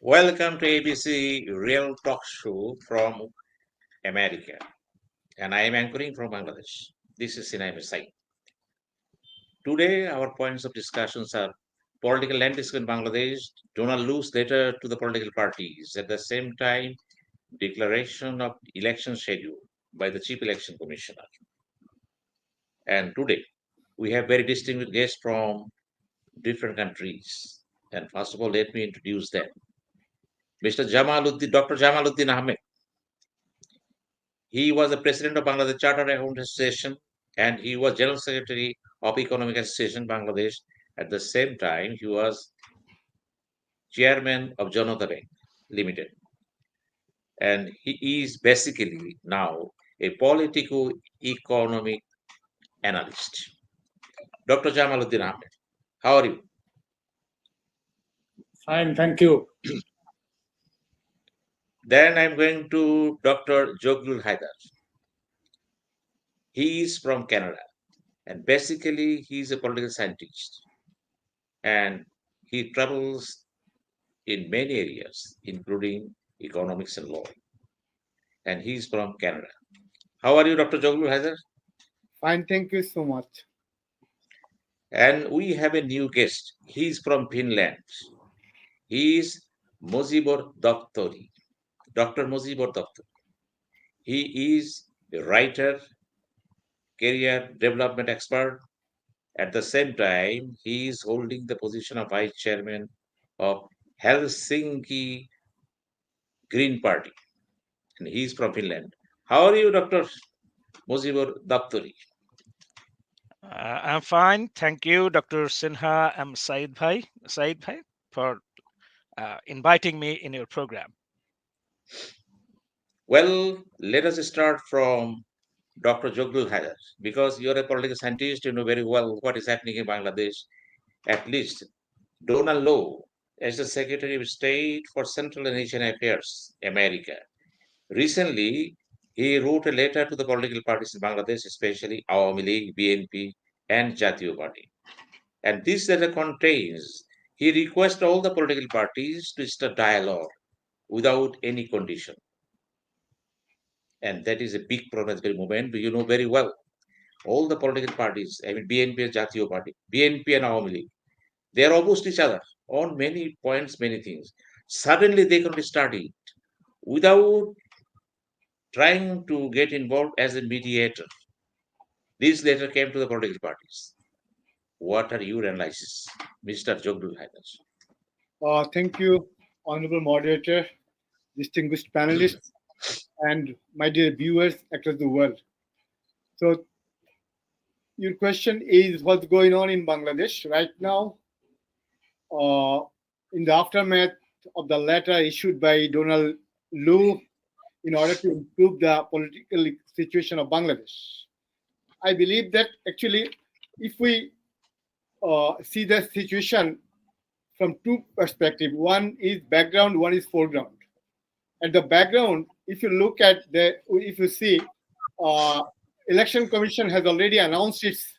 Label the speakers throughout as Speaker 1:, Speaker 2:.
Speaker 1: Welcome to ABC Real Talk Show from America, and I am anchoring from Bangladesh. This is Sinai Misai. Today, our points of discussions are political landscape in Bangladesh, Donald Lu's letter to the political parties, at the same time, declaration of election schedule by the Chief Election Commissioner. And today, we have very distinguished guests from different countries. And first of all, let me introduce them. Mr. Jamaluddin, Dr. Jamaluddin Ahmed. He was the president of Bangladesh Chartered Accountants Association and he was general secretary of Economic Association Bangladesh. At the same time, he was chairman of Janata Bank Ltd. And he is basically now a politico-economic analyst. Dr. Jamaluddin Ahmed, how are you?
Speaker 2: Fine, thank you.
Speaker 1: Then I'm going to Dr. Zaglul Haider. He is from Canada and basically he's a political scientist and he travels in many areas, including economics and law. And he's from Canada. How are you, Dr. Zaglul Haider?
Speaker 2: Fine, thank you so much.
Speaker 1: And we have a new guest. He's from Finland. He is Mojibur Doftori, Dr. Mojibur Doftori. He is a writer, career development expert. At the same time, he is holding the position of vice chairman of Helsinki Green Party. And he's from Finland. How are you, Dr. Mojibur Doftori?
Speaker 3: I'm fine. Thank you, Dr. Sinha and Said Bhai, for inviting me in your program.
Speaker 1: Well, let us start from Dr. Zaglul Haider, because you're a political scientist, you know very well what is happening in Bangladesh. At least Donald Low, as the Secretary of State for Central and Asian Affairs, America, recently he wrote a letter to the political parties in Bangladesh, especially Awami League, BNP, and Jatiyo Party. And this letter contains, he requests all the political parties to start dialogue without any condition. And that is a big problem at the moment. You know very well. All the political parties, I mean BNP and Jatiyo Party, BNP and Awami League, they are opposed to each other on many points, many things. Suddenly they can start it without trying to get involved as a mediator. This letter came to the political parties. What are your analysis, Mr. Zaglul Haider?
Speaker 2: Thank you, Honorable Moderator, distinguished panelists, and my dear viewers across the world. So, your question is what's going on in Bangladesh right now? In the aftermath of the letter issued by Donald Lu in order to improve the political situation of Bangladesh. I believe that actually, if we see the situation from two perspectives, one is background, one is foreground. And the background, if you look at if you see, Election Commission has already announced its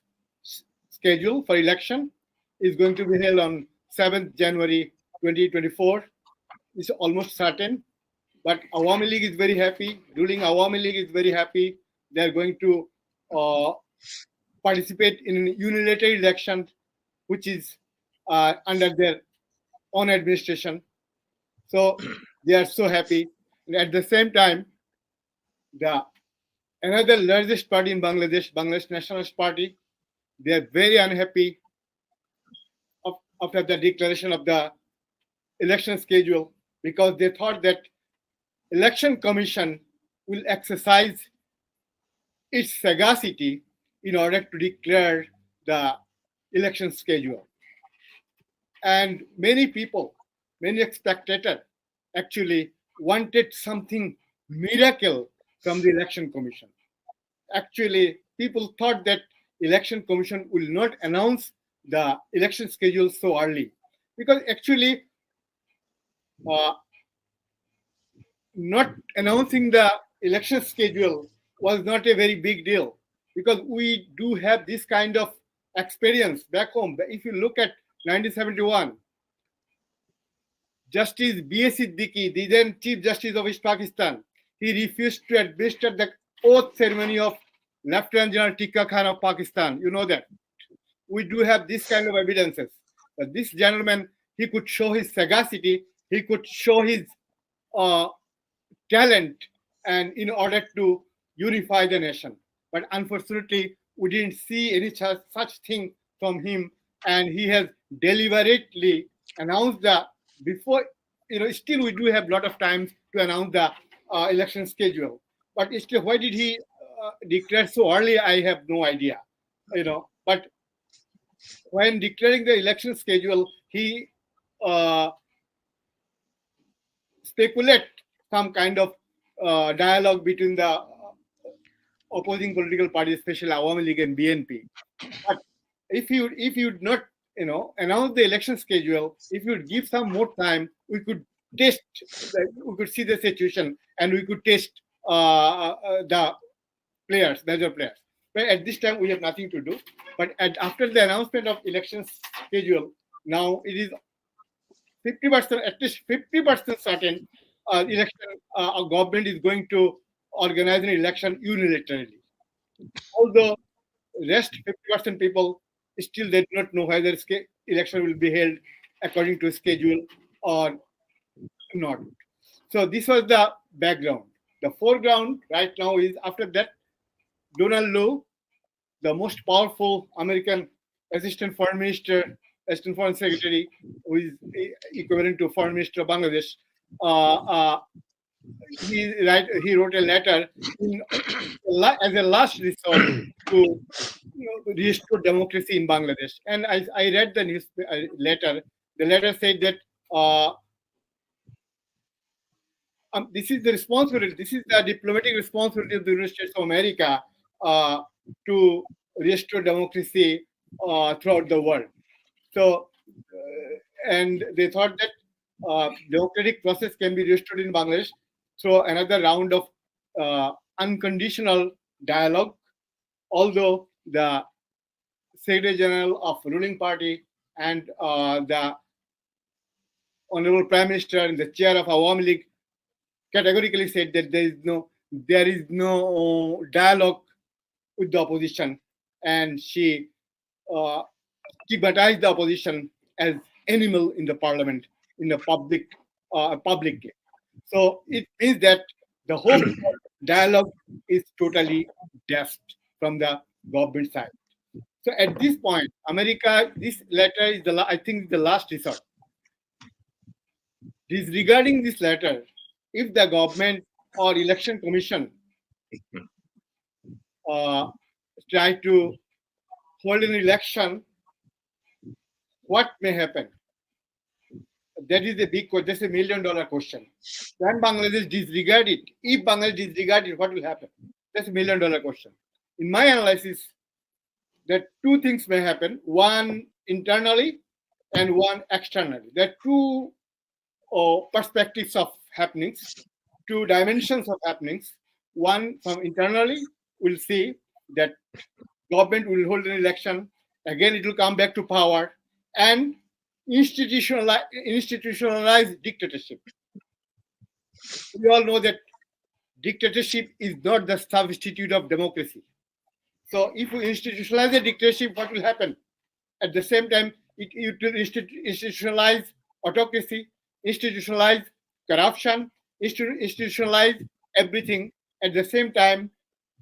Speaker 2: schedule for election. It's going to be held on 7th January 2024. It's almost certain. But Awami League is very happy. Ruling Awami League is very happy. They're going to participate in unilateral election, which is under their own administration. So they are so happy. And at the same time, another largest party in Bangladesh, Bangladesh Nationalist Party, they are very unhappy after the declaration of the election schedule because they thought that Election Commission will exercise its sagacity in order to declare the election schedule. And many people, many spectators actually wanted something miracle from the Election Commission. Actually, people thought that Election Commission will not announce the election schedule so early because actually not announcing the election schedule was not a very big deal because we do have this kind of experience back home. If you look at 1971, Justice B.S. Siddiqui, the then Chief Justice of East Pakistan, he refused to administer the oath ceremony of Lieutenant General Tikka Khan of Pakistan. You know that. We do have this kind of evidences. But this gentleman, he could show his sagacity, he could show his uh, talent, and in order to unify the nation. But unfortunately, we didn't see any such thing from him, and he has deliberately announced the before. Still we do have a lot of time to announce the election schedule. But still, why did he declare so early? I have no idea. But when declaring the election schedule, he uh, speculate some kind of dialogue between the opposing political parties, especially Awami League and BNP. But if you not announce the election schedule, if you give some more time, we could test, we could see the situation, and we could test the players, major players. But at this time, we have nothing to do. But after the announcement of election schedule, now it is 50%, at least 50% certain election, a government is going to organize an election unilaterally. Although rest 50% people still they do not know whether election will be held according to schedule or not. So this was the background. The foreground right now is after that, Donald Low, the most powerful American assistant foreign minister, assistant foreign secretary, who is equivalent to foreign minister of Bangladesh, he wrote a letter as a last resort to restore democracy in Bangladesh. And I read the news letter. The letter said that this is the responsibility. This is the diplomatic responsibility of the United States of America to restore democracy throughout the world. So, and they thought that democratic process can be restored in Bangladesh through another round of unconditional dialogue. Although the Secretary General of ruling party and the Honorable Prime Minister and the chair of Awami League categorically said that there is no dialogue with the opposition, and she stigmatized the opposition as animal in the parliament, in the public. So it means that the whole dialogue is totally deft from the government side. So at this point, America, this letter is I think the last resort. Disregarding this letter, if the government or election commission try to hold an election, what may happen? That is a big question. That's $1 million question. Can Bangladesh disregard it? If Bangladesh disregard it, what will happen? That's $1 million question. In my analysis, that two things may happen: one internally and one externally. There are two perspectives of happenings, two dimensions of happenings. One from internally, we'll see that government will hold an election. Again, it will come back to power and institutionalized dictatorship. We all know that dictatorship is not the substitute of democracy. So if we institutionalize a dictatorship, what will happen? At the same time, it will institutionalize autocracy, institutionalize corruption, institutionalize everything. At the same time,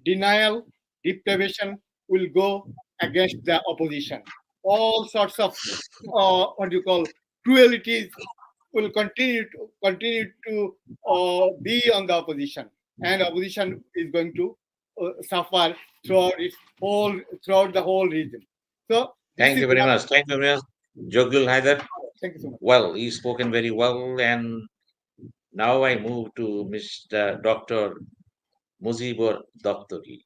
Speaker 2: denial, deprivation will go against the opposition. All sorts of cruelties will continue to be on the opposition, and opposition is going to suffer throughout the whole region. So
Speaker 1: thank you very much. Thank you very much, Zaglul Haider.
Speaker 2: Thank you so much.
Speaker 1: Well, he's spoken very well, and now I move to Mr. Dr. Mojibur Doftori,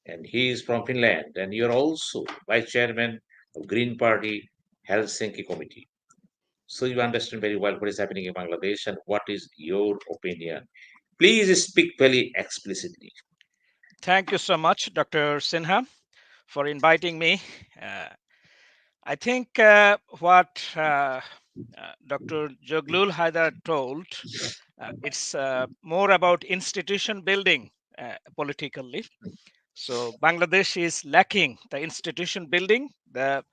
Speaker 1: and he is from Finland, and you're also vice chairman of Green Party Helsinki Committee. So you understand very well what is happening in Bangladesh and what is your opinion. Please speak very explicitly.
Speaker 3: Thank you so much, Dr. Sinha, for inviting me. I think what Dr. Zaglul Haider told, it's more about institution building politically. So Bangladesh is lacking the institution building. The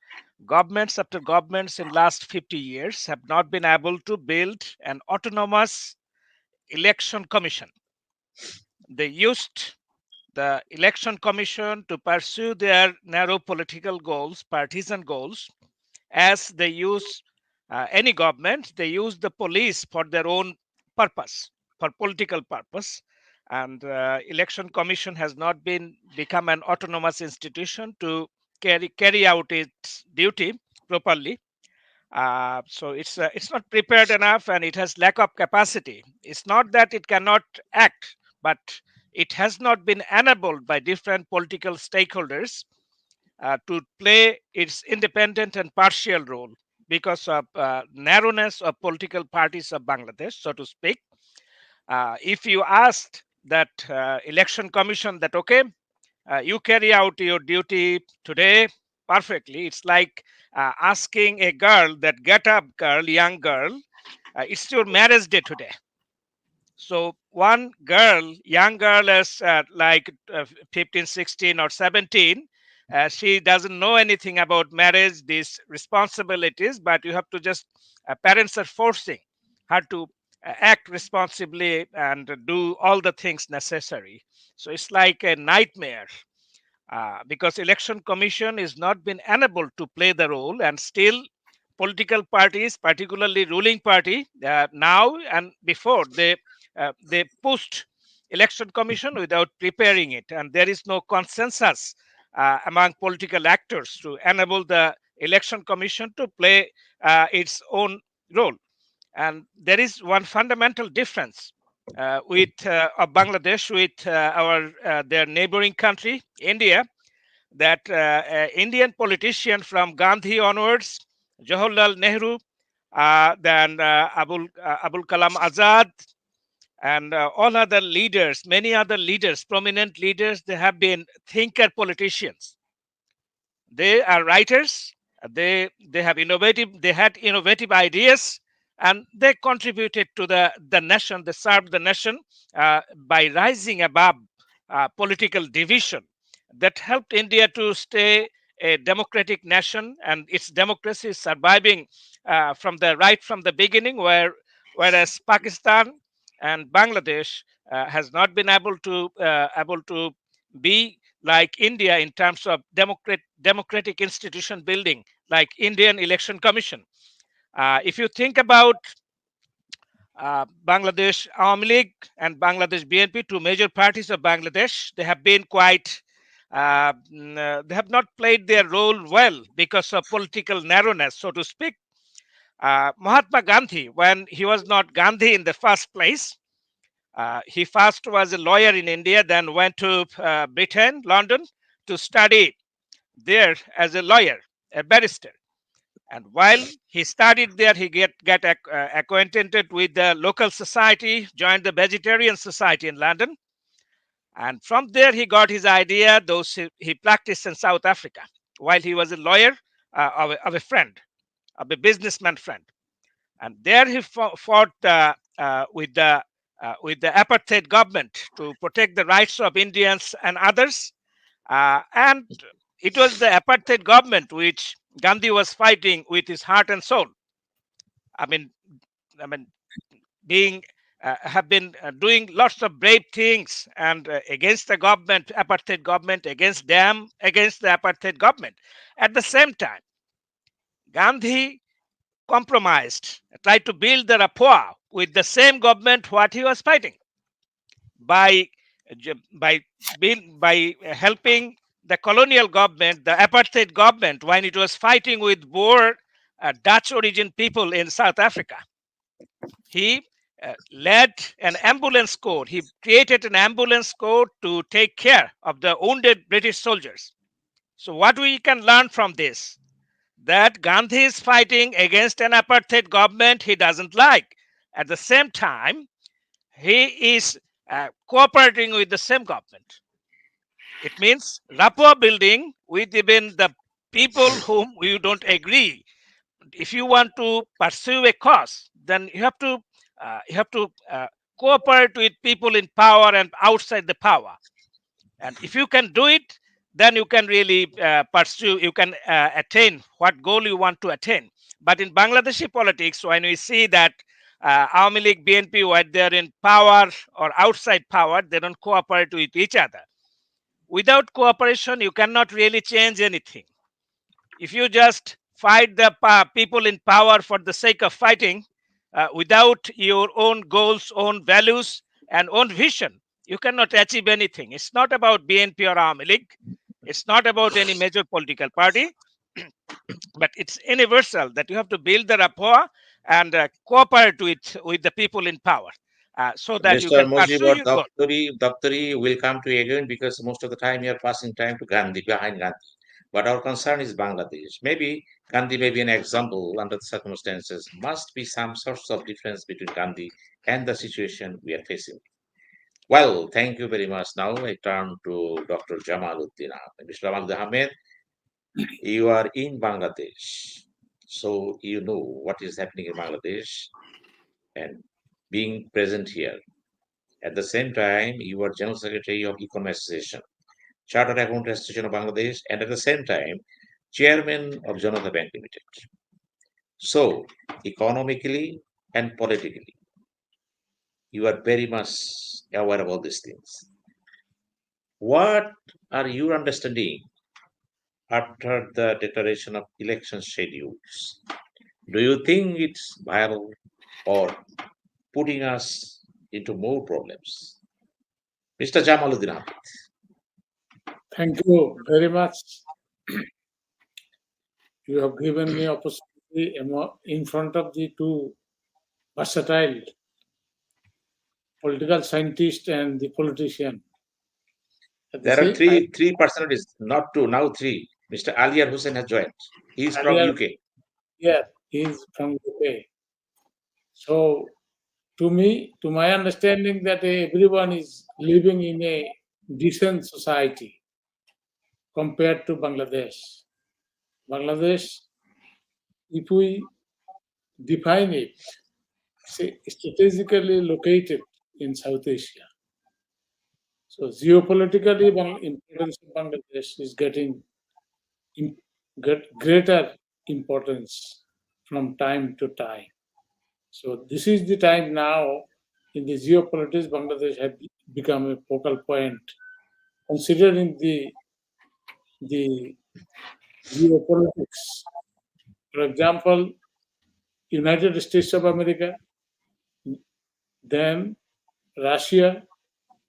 Speaker 3: governments after governments in last 50 years have not been able to build an autonomous election commission. They used the election commission to pursue their narrow political goals, partisan goals, as they use any government, they use the police for their own purpose, for political purpose. And election commission has not been become an autonomous institution to carry out its duty properly. So it's not prepared enough, and it has lack of capacity. It's not that it cannot act, but it has not been enabled by different political stakeholders to play its independent and partial role because of narrowness of political parties of Bangladesh, so to speak. If you asked that election commission that, okay, you carry out your duty today perfectly, it's like asking a girl that, get up girl, young girl, it's your marriage day today. So one girl, young girl is like 15, 16 or 17, she doesn't know anything about marriage, these responsibilities, but you have to just, parents are forcing her to act responsibly and do all the things necessary. So it's like a nightmare because election commission is not been enabled to play the role, and still political parties, particularly ruling party, now and before, they pushed election commission without preparing it, and there is no consensus among political actors to enable the election commission to play its own role. And there is one fundamental difference with of Bangladesh with our their neighboring country, India, that Indian politician from Gandhi onwards, Jawaharlal Nehru, then Abul Kalam Azad, and all other leaders, many other leaders, prominent leaders, they have been thinker politicians. They are writers. They have innovative. They had innovative ideas, and they contributed to the nation. They served the nation by rising above political division. That helped India to stay a democratic nation, and its democracy is surviving from the beginning. Whereas Pakistan and Bangladesh has not been able to be like India in terms of democratic institution building, like Indian Election Commission. If you think about Bangladesh Awami League and Bangladesh BNP, two major parties of Bangladesh, they have been quite, they have not played their role well because of political narrowness, so to speak. Mahatma Gandhi, when he was not Gandhi in the first place, he first was a lawyer in India, then went to Britain, London, to study there as a lawyer, a barrister. And while he studied there, he get acquainted with the local society, joined the Vegetarian Society in London. And from there, he got his idea, those he practiced in South Africa while he was a lawyer of a friend, of a businessman friend. And there he fought with the apartheid government to protect the rights of Indians and others. And it was the apartheid government which Gandhi was fighting with his heart and soul. I mean, being have been doing lots of brave things and against the government, apartheid government, against them, against the apartheid government. At the same time, Gandhi compromised, tried to build the rapport with the same government what he was fighting by by helping the colonial government, the apartheid government, when it was fighting with Boer Dutch origin people in South Africa. He led an ambulance corps. He created an ambulance corps to take care of the wounded British soldiers. So what we can learn from this, that Gandhi is fighting against an apartheid government he doesn't like. At the same time, he is cooperating with the same government. It means rapport building with even the people whom we don't agree. if you want to pursue a cause, then you have to cooperate with people in power and outside the power. And if you can do it, then you can really pursue, you can attain what goal you want to attain. But in Bangladeshi politics, when we see that Awami League, BNP, whether they're in power or outside power, they don't cooperate with each other. Without cooperation, you cannot really change anything. If you just fight the people in power for the sake of fighting, without your own goals, own values, and own vision, you cannot achieve anything. It's not about BNP or Awami League. It's not about any major political party, but it's universal that you have to build the rapport and cooperate with the people in power so that you
Speaker 1: Mr.
Speaker 3: can pursue
Speaker 1: Mojibur,
Speaker 3: your goal.
Speaker 1: Doftori will come to you again because most of the time you are passing time to Gandhi, behind Gandhi. But our concern is Bangladesh. Maybe Gandhi may be an example under the circumstances. Must be some sorts of difference between Gandhi and the situation we are facing. Well, thank you very much. Now I turn to Dr. Jamaluddin Ahmed. Mr. Jamaluddin Ahmed, you are in Bangladesh, so you know what is happening in Bangladesh and being present here. At the same time, you are General Secretary of Economic Association, Chartered Accountant Association of Bangladesh, and at the same time, Chairman of Janata Bank Ltd. So, economically and politically, you are very much aware of all these things. What are your understanding after the declaration of election schedules? Do you think it's viable or putting us into more problems? Mr. Jamaluddin Ahmed.
Speaker 4: Thank you very much. You have given me opportunity in front of the two versatile political scientist and the politician.
Speaker 1: There are three personalities, not two, now three. Mr. Aliar Hossain has joined. He is from UK.
Speaker 4: Yeah, he is from UK. So, to my understanding, that everyone is living in a decent society compared to Bangladesh. Bangladesh, if we define it, strategically located in South Asia. So geopolitically, importance of Bangladesh is getting greater importance from time to time. So this is the time now in the geopolitics, Bangladesh has become a focal point, considering the geopolitics. For example, United States of America, then Russia,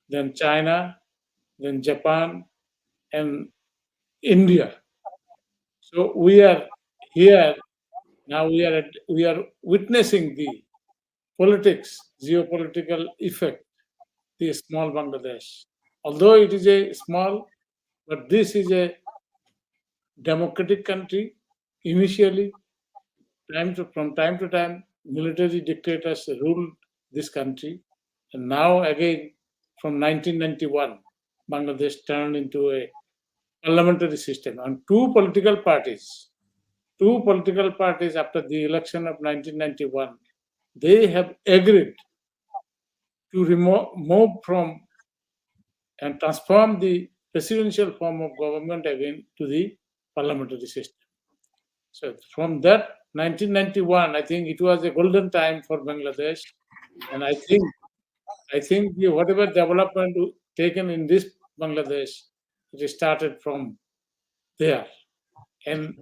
Speaker 4: then China, then Japan, and India. So we are here now. We are witnessing the politics, geopolitical effect, the small Bangladesh. Although it is a small, but this is a democratic country. Initially, from time to time, military dictators ruled this country, and now again, from 1991, Bangladesh turned into a parliamentary system, and two political parties after the election of 1991, they have agreed to move from and transform the presidential form of government again to the parliamentary system. So from that 1991, I think it was a golden time for Bangladesh, and I think whatever development taken in this Bangladesh, it started from there. And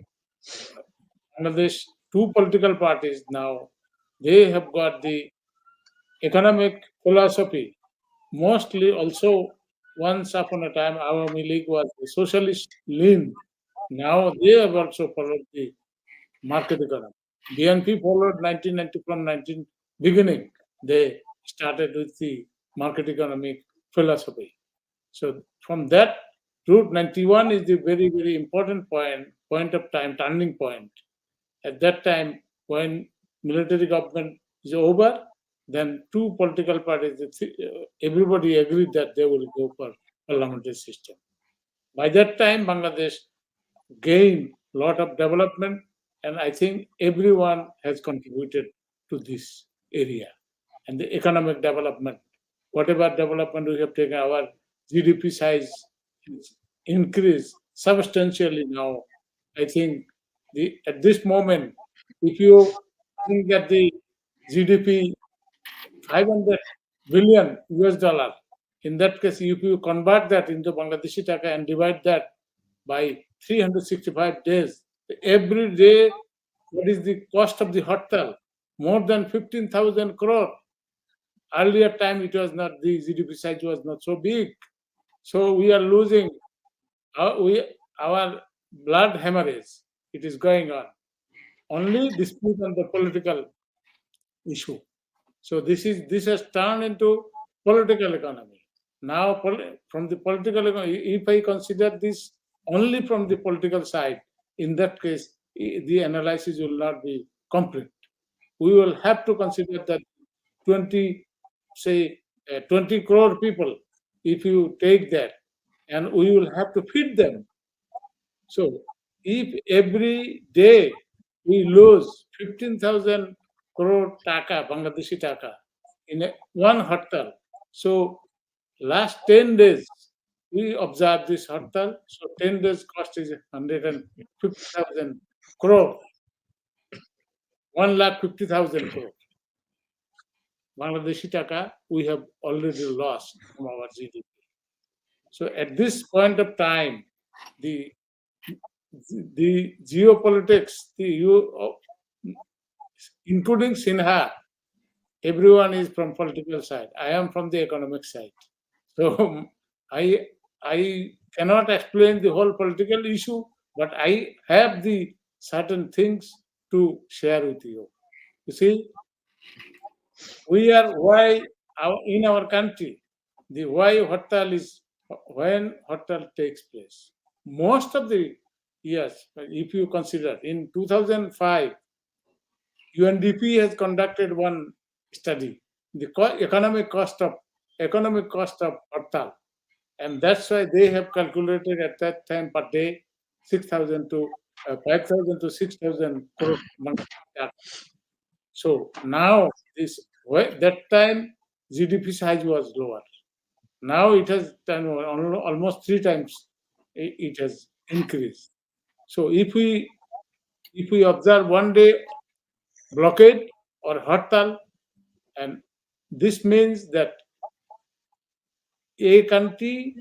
Speaker 4: Bangladesh, two political parties now, they have got the economic philosophy. Mostly also, once upon a time, Awami League was a socialist lean. Now they have also followed the market economy. BNP followed 1990 from 19 beginning. They started with the market economic philosophy. So from that route, 91 is the very, very important point of time, turning point. At that time, when military government is over, then two political parties, everybody agreed that they will go for parliamentary system. By that time, Bangladesh gained a lot of development, And I think everyone has contributed to this area. And the economic development, whatever development we have taken, our GDP size is increased substantially now. I think at this moment, if you think that the GDP 500 billion US dollar, in that case, if you convert that into Bangladeshi taka and divide that by 365 days, every day, what is the cost of the hotel? More than 15,000 crore. Earlier time, it was not, the GDP size was not so big. So we are losing our blood hemorrhage. It is going on. Only dispute on the political issue. So this has turned into political economy. Now, from the political economy, if I consider this only from the political side, in that case, the analysis will not be complete. We will have to consider that 20 crore people, if you take that, and we will have to feed them. So if every day we lose 15,000 crore taka, Bangladeshi taka, in one hartal, so last 10 days we observe this hartal, so 10 days cost is 150,000 crore, 1,50,000 crore. Bangladeshi taka we have already lost from our GDP. So at this point of time, the geopolitics, including Sinha, everyone is from political side. I am from the economic side. So I cannot explain the whole political issue, but I have the certain things to share with you. You see, we are in our country, the why hartal is when hartal takes place. Most of the years, if you consider, in 2005, UNDP has conducted one study, the economic cost of hartal, and that's why they have calculated at that time per day 6,000 to 5,000 to 6,000 crore. So now that time GDP size was lower. Now it has done almost 3 times. It has increased. So if we observe one day blockade or hartal, and this means that a country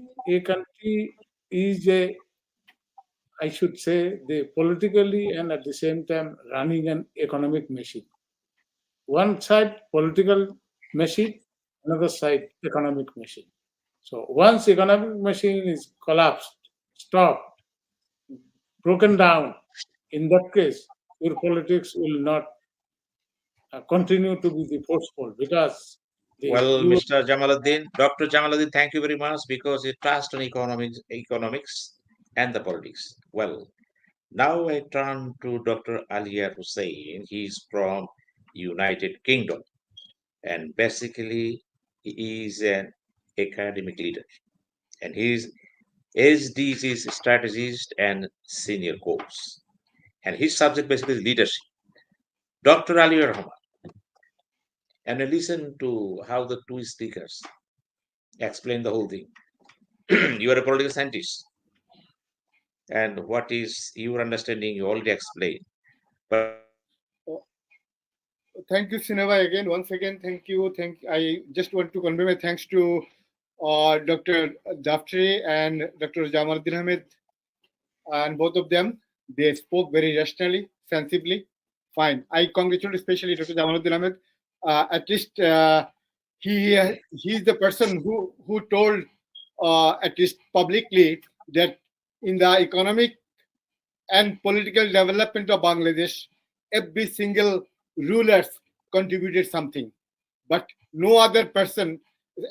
Speaker 4: is I should say, the politically and at the same time running an economic machine. One side political machine, another side economic machine. So once economic machine is collapsed, stopped, broken down, in that case, your politics will not continue to be the forceful, because
Speaker 1: Well, Mr. Jamaluddin, Dr. Jamaluddin, thank you very much because you touched on economics and the politics. Well, now I turn to Dr. Aliar Hossain. He's from United Kingdom, and basically he is an academic leader, and he's SDG's strategist and senior course, and his subject basically is leadership. Dr. Aliar Hossain, and I listen to how the two speakers explain the whole thing. You are a political scientist, and what is your understanding? You already explained. But
Speaker 2: Thank you, Sineva, again. Once again, thank you. I just want to convey my thanks to Dr. Doftori and Dr. Jamaluddin Ahmed, and both of them. They spoke very rationally, sensibly. Fine. I congratulate especially Dr. Jamaluddin Ahmed. At least he is the person who told at least publicly that in the economic and political development of Bangladesh, every single rulers contributed something, but no other person,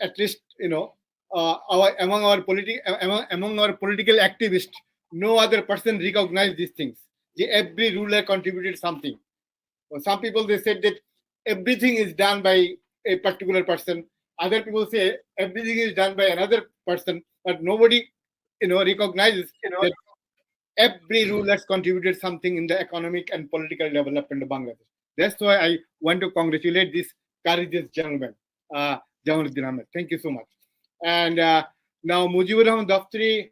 Speaker 2: at least among our political activists, no other person recognized these things. Every ruler contributed something. Some people, they said that everything is done by a particular person. Other people say everything is done by another person, but nobody recognizes that every ruler has contributed something in the economic and political development of Bangladesh. That's why I want to congratulate this courageous gentleman, Jamaluddin Ahmed. Thank you so much. And now Mojibur Ahmed Doftori,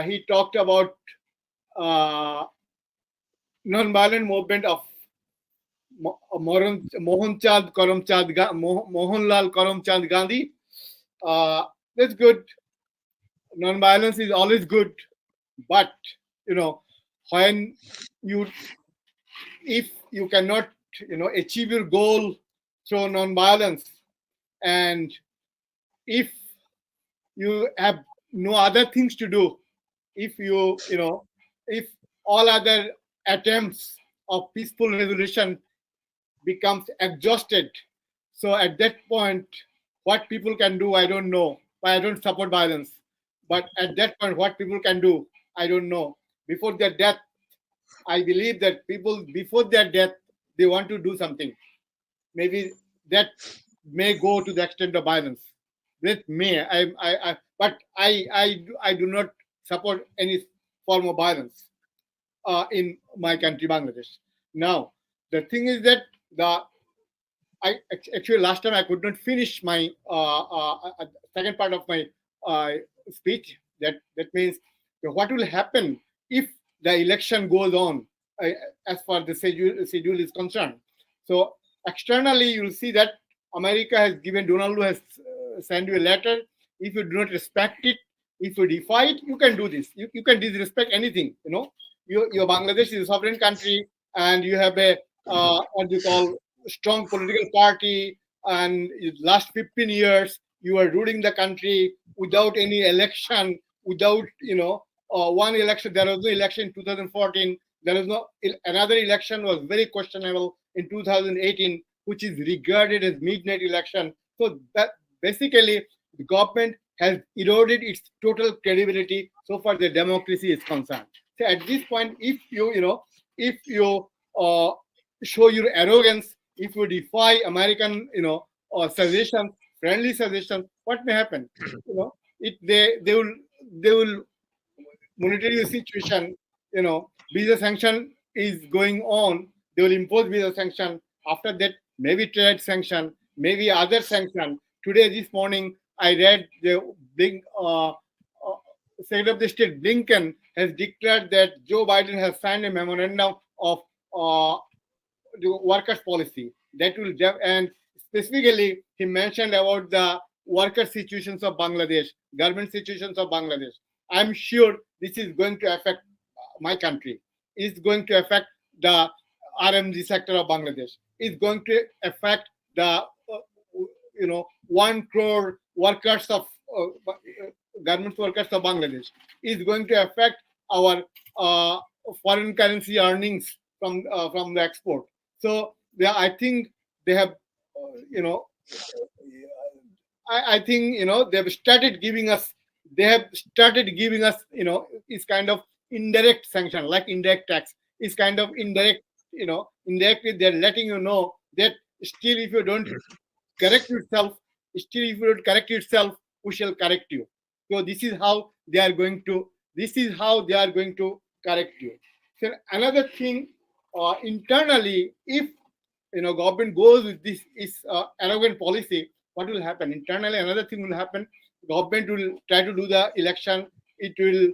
Speaker 2: he talked about non-violent movement of Mohanlal Karamchand Gandhi. That's good. Non-violence is always good, but when if you cannot achieve your goal through non-violence, and if you have no other things to do, if if all other attempts of peaceful resolution becomes exhausted, so at that point what people can do, I don't know. I don't support violence, but at that point what people can do, I don't know. Before their death, I believe that people before their death, they want to do something. Maybe that may go to the extent of violence. That may, but I do not support any form of violence in my country, Bangladesh. Now, the thing is that actually last time I could not finish my second part of my speech. That means what will happen if the election goes on as far as the schedule is concerned. So externally, you'll see that America has given, Donald has sent you a letter. If you do not respect it, if you defy it, you can do this. You can disrespect anything. Your Bangladesh is a sovereign country, and you have a what you call strong political party. And last 15 years, you are ruling the country without any election, without one election. There was no election in 2014. There was no another election was very questionable in 2018, which is regarded as midnight election. So that basically the government has eroded its total credibility so far the democracy is concerned. So at this point, if you show your arrogance, if you defy American suggestions, friendly suggestions, what may happen? They will monitor your situation. Visa sanction is going on. They will impose visa sanction. After that, maybe trade sanction, maybe other sanction. Today, this morning, I read the big Secretary of the State Blinken has declared that Joe Biden has signed a memorandum of the workers' policy that will, and specifically he mentioned about the worker situations of Bangladesh, government situations of Bangladesh. I'm sure this is going to affect my country. It's going to affect the RMG sector of Bangladesh. It's going to affect the 1 crore workers of garment workers of Bangladesh. It's going to affect our foreign currency earnings from the export. So I think they have, I think they've started giving us. They have started giving us, it's kind of indirect sanction, like indirect tax. It's kind of indirect, indirectly they're letting you know that still if you don't correct yourself, we shall correct you. So this is how they are going to. This is how they are going to correct you. So another thing, internally, if government goes with this arrogant policy, what will happen internally? Another thing will happen. Government will try to do the election. It will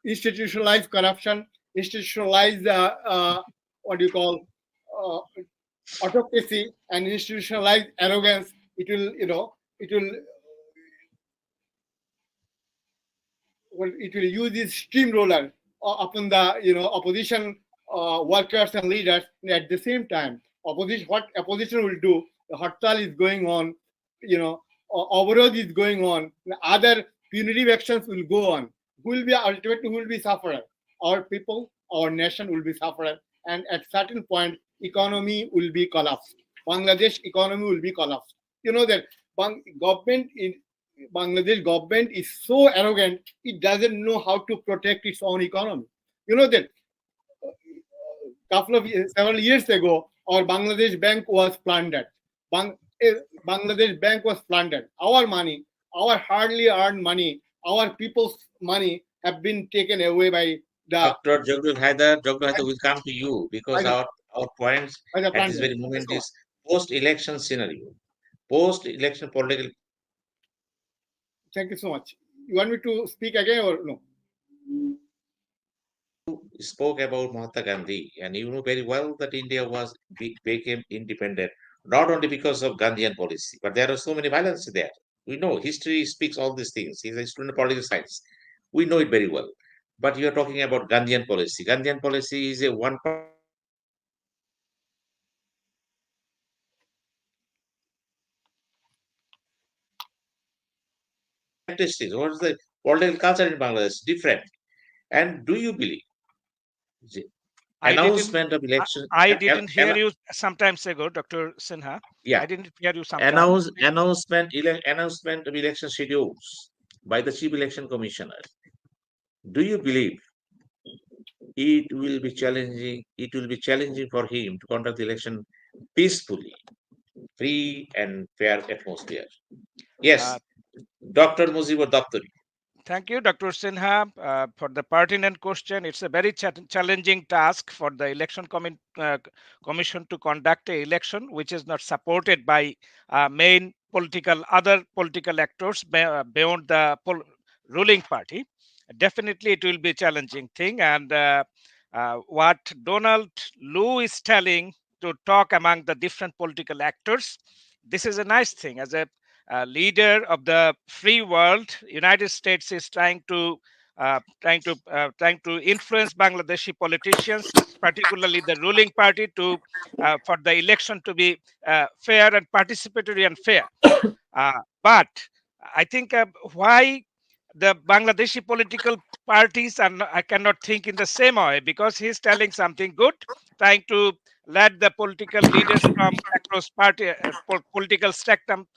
Speaker 2: institutionalize corruption, institutionalize the autocracy, and institutionalize arrogance. It will use this steamroller upon the opposition workers and leaders. And at the same time, what opposition will do? The Hartal is going on, Overall is going on. Other punitive actions will go on. Who will be sufferer? Our people, our nation will be sufferer, and at certain point, economy will be collapsed. Bangladesh economy will be collapsed. That Bangladesh government is so arrogant; it doesn't know how to protect its own economy. That several years ago, our Bangladesh bank was plundered. Bangladesh bank was plundered. Our money, our hardly earned money, our people's money have been taken away by
Speaker 1: Dr. Zaglul Haider, will come to you because our points at this very moment is post-election scenario, post-election political.
Speaker 2: Thank you so much. You want me to speak again or no?
Speaker 1: Spoke about Mahatma Gandhi, and you know very well that India became independent not only because of Gandhian policy, but there are so many violence there. We know history speaks all these things. He's a student of political science. We know it very well. But you are talking about Gandhian policy. Gandhian policy is a one characteristics. What is the political culture in Bangladesh? Different. And do you believe the announcement of election?
Speaker 3: I didn't hear you some time ago, Dr. Sinha.
Speaker 1: Yeah.
Speaker 3: I didn't hear you sometime.
Speaker 1: Announcement of election schedules by the Chief Election Commissioner. Do you believe it will be challenging? It will be challenging for him to conduct the election peacefully, free and fair atmosphere. Yes, Dr. Mojibur Doftori.
Speaker 3: Thank you, Dr. Sinha, for the pertinent question. It's a very challenging task for the election commission to conduct an election which is not supported by main other political actors beyond the ruling party. Definitely, it will be a challenging thing. And what Donald Lu is telling to talk among the different political actors, this is a nice thing. As a leader of the free world, United States is trying to influence Bangladeshi politicians, particularly the ruling party, to for the election to be fair and participatory and fair. But I think why the Bangladeshi political parties I cannot think in the same way, because he's telling something good, trying to let the political leaders from across political spectrum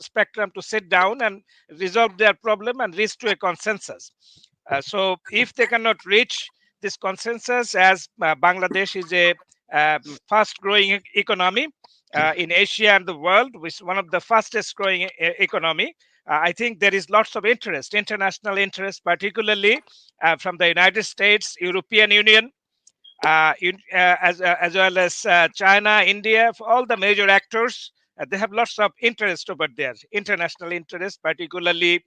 Speaker 3: to sit down and resolve their problem and reach to a consensus. So if they cannot reach this consensus, as Bangladesh is a fast growing economy in Asia and the world, which is one of the fastest growing economy, I think there is lots of interest, international interest, particularly from the United States, European Union, as well as China, India, all the major actors. They have lots of interest over there, international interest, particularly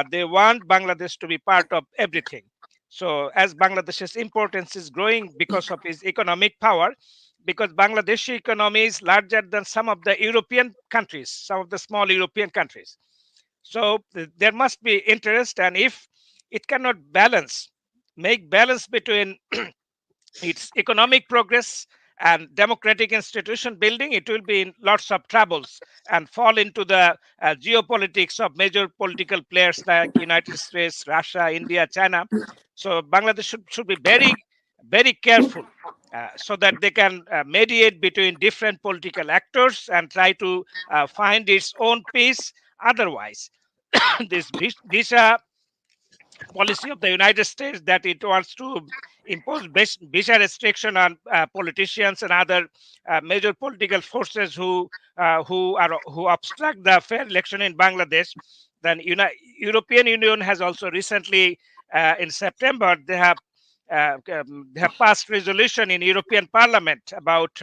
Speaker 3: they want Bangladesh to be part of everything. So as Bangladesh's importance is growing because of its economic power, because Bangladeshi economy is larger than some of the European countries, some of the small European countries. So there must be interest, and if it cannot make balance between its economic progress and democratic institution building, it will be in lots of troubles and fall into the geopolitics of major political players like United States, Russia, India, China. So Bangladesh should be very careful so that they can mediate between different political actors and try to find its own peace. Otherwise, this visa policy of the United States, that it wants to impose visa restriction on politicians and other major political forces who obstruct the fair election in Bangladesh. Then European Union has also recently, in September, they have passed resolution in European Parliament about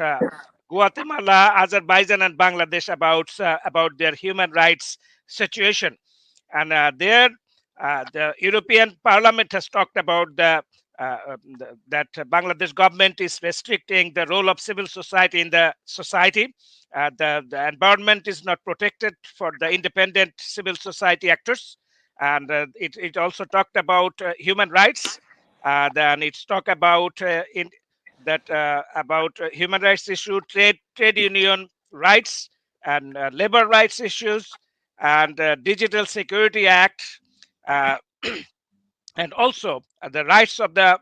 Speaker 3: Guatemala, Azerbaijan, and Bangladesh about their human rights situation. And there, the European Parliament has talked about that Bangladesh government is restricting the role of civil society in the society. The environment is not protected for the independent civil society actors, and it also talked about human rights. Then it's talked about human rights issue, trade union rights, and labor rights issues, and Digital Security Act, and also the rights of the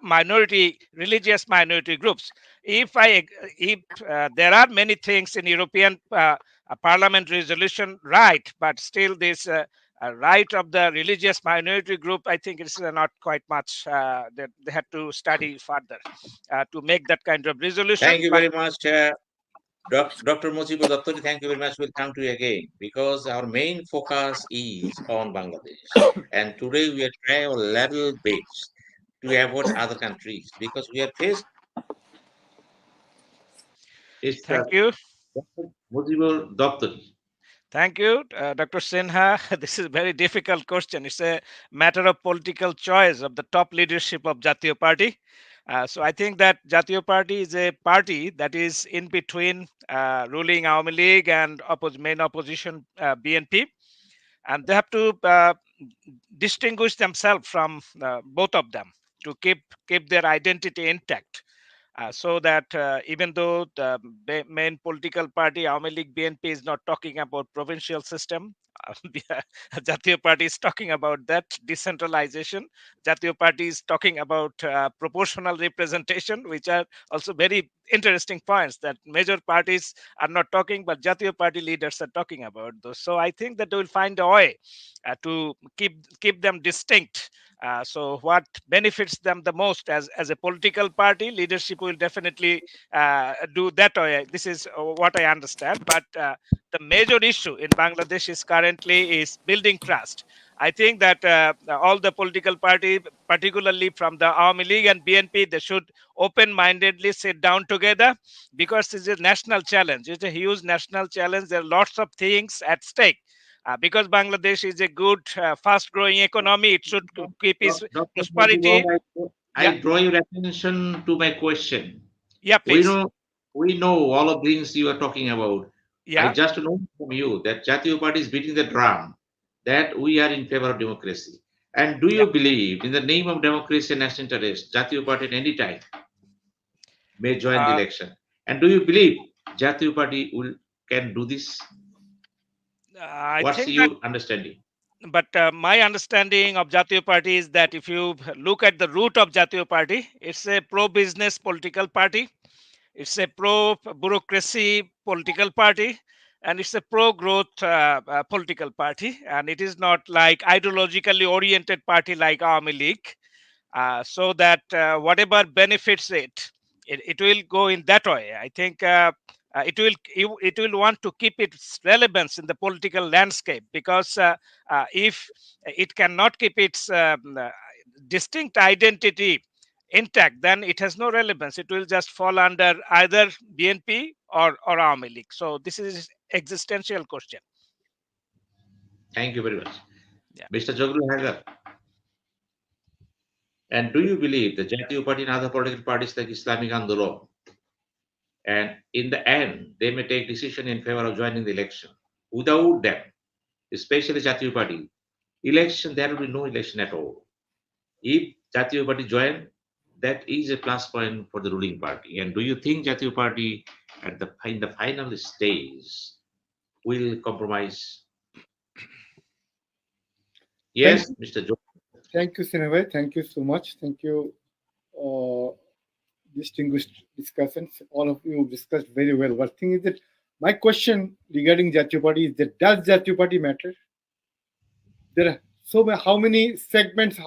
Speaker 3: religious minority groups. If there are many things in European Parliament resolution, right, but still this right of the religious minority group, I think it's not quite much. That they have to study further to make that kind of resolution.
Speaker 1: Thank you very much, Dr. Mojibur Doftori. Thank you very much. We'll come to you again because our main focus is on Bangladesh. And today we are trying a level base to avoid other countries because we are faced. Mr.
Speaker 3: Thank you.
Speaker 1: Mojibur Doftori.
Speaker 3: Thank you, Dr. Sinha. This is a very difficult question. It's a matter of political choice of the top leadership of Jatiya Party. So I think that Jatiya Party is a party that is in between ruling Awami League and main opposition BNP, and they have to distinguish themselves from both of them to keep their identity intact. So that even though the main political party, Awami League BNP, is not talking about provincial system, Jatiya Party is talking about that decentralization. Jatiya Party is talking about proportional representation, which are also very interesting points that major parties are not talking, but Jatiya Party leaders are talking about those. So I think that they will find a way to keep them distinct. So what benefits them the most as a political party, leadership will definitely do that way. This is what I understand. But the major issue in Bangladesh is currently is building trust. I think that all the political party, particularly from the Awami League and BNP, they should open-mindedly sit down together because it's a national challenge. It's a huge national challenge. There are lots of things at stake. Because Bangladesh is a good, fast-growing economy, it should keep its
Speaker 1: Dr.
Speaker 3: prosperity.
Speaker 1: Mojibur,
Speaker 3: Yeah,
Speaker 1: I draw your attention to my question.
Speaker 3: yeah,
Speaker 1: We
Speaker 3: please.
Speaker 1: know all of things you are talking about. I
Speaker 3: Yeah,
Speaker 1: just know from you that Jatiya Party is beating the drum that we are in favor of democracy. And do
Speaker 3: yeah.
Speaker 1: you believe in the name of democracy and national interest, Jatiya Party at any time may join the
Speaker 3: Uh,
Speaker 1: election? And do you believe Jatiya Party can do this?
Speaker 3: I
Speaker 1: What's
Speaker 3: think that,
Speaker 1: your understanding?
Speaker 3: but my understanding of Jatiya Party is that if you look at the root of Jatiya Party, it's a pro-business political party. It's a pro-bureaucracy political party, and it's a pro-growth political party. And it is not like ideologically oriented party like Awami League. So that whatever benefits it will go in that way. I think it will want to keep its relevance in the political landscape because if it cannot keep its distinct identity intact, then it has no relevance. It will just fall under either BNP or Awami League. So this is existential question.
Speaker 1: Thank you very much.
Speaker 3: Yeah.
Speaker 1: Mr. Zaglul Haider, and do you believe the Jatiya Party and other political parties like Islamic Andolon, and in the end, they may take decision in favor of joining the election? Without them, especially Jatiya Party, there will be no election at all. If Jatiya Party join, that is a plus point for the ruling party. And do you think Jatiya Party in the final stage will compromise? Yes, Mr. Joe.
Speaker 2: Thank you, Sinavai. Thank you so much. Thank you, distinguished discussants. All of you discussed very well. One thing is that my question regarding Jatiya Party is that does Jatiya Party matter? There are how many segments of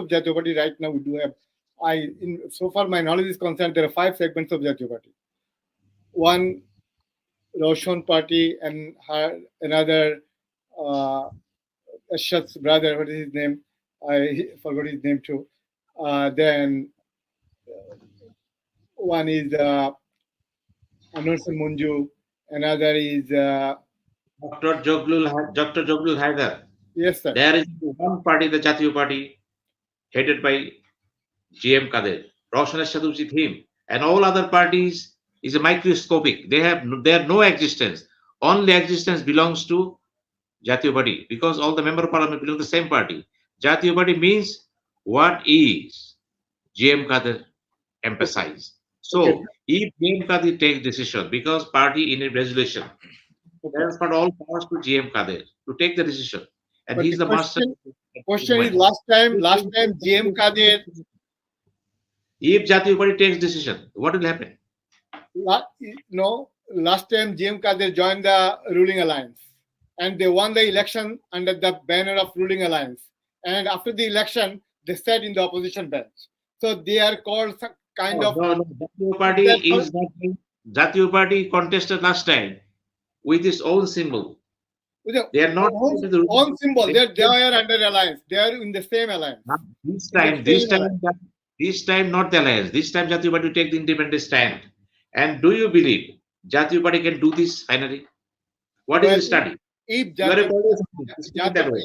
Speaker 2: Jatiya Party right now we do have? So far my knowledge is concerned, there are 5 segments of Jatiya Party. One Roshan Party and another Ashad's brother, what is his name? I forgot his name too. Then one is Anursan Munju, another is
Speaker 1: Dr. Zaglul Haider.
Speaker 2: yes, sir.
Speaker 1: There is one party, the Jatiya Party, headed by GM Kader. Roshan Ashad with him. And all other parties is a microscopic. They have no existence. Only existence belongs to Jatiya Party because all the member of parliament belong to the same party. Jatiya Party means what is GM Kader emphasized. So
Speaker 2: Okay.
Speaker 1: if GM Kader takes decision because party in a resolution, that's not all powers to GM Kader to take the decision. And
Speaker 2: But
Speaker 1: he's the master.
Speaker 2: question is last time GM Kadir,
Speaker 1: If Jatiya Party takes decision, what will happen?
Speaker 2: last time GM Kadir joined the ruling alliance and they won the election under the banner of ruling alliance. And after the election, they sat in the opposition bench. So they are called some kind of.
Speaker 1: No, Jatiya Party contested last time with its own symbol.
Speaker 2: With the
Speaker 1: They are not
Speaker 2: own symbol. They are under alliance. They are in the same alliance.
Speaker 1: This
Speaker 2: In the
Speaker 1: time, this
Speaker 2: same
Speaker 1: time,
Speaker 2: alliance.
Speaker 1: this time, not the alliance. This time, Jatiya Party take the independent stand. And do you believe Jatiya Party can do this finally? What is
Speaker 2: Well,
Speaker 1: the study?
Speaker 2: if
Speaker 1: You are a
Speaker 2: Jatiya,
Speaker 1: politician. Speak it that way.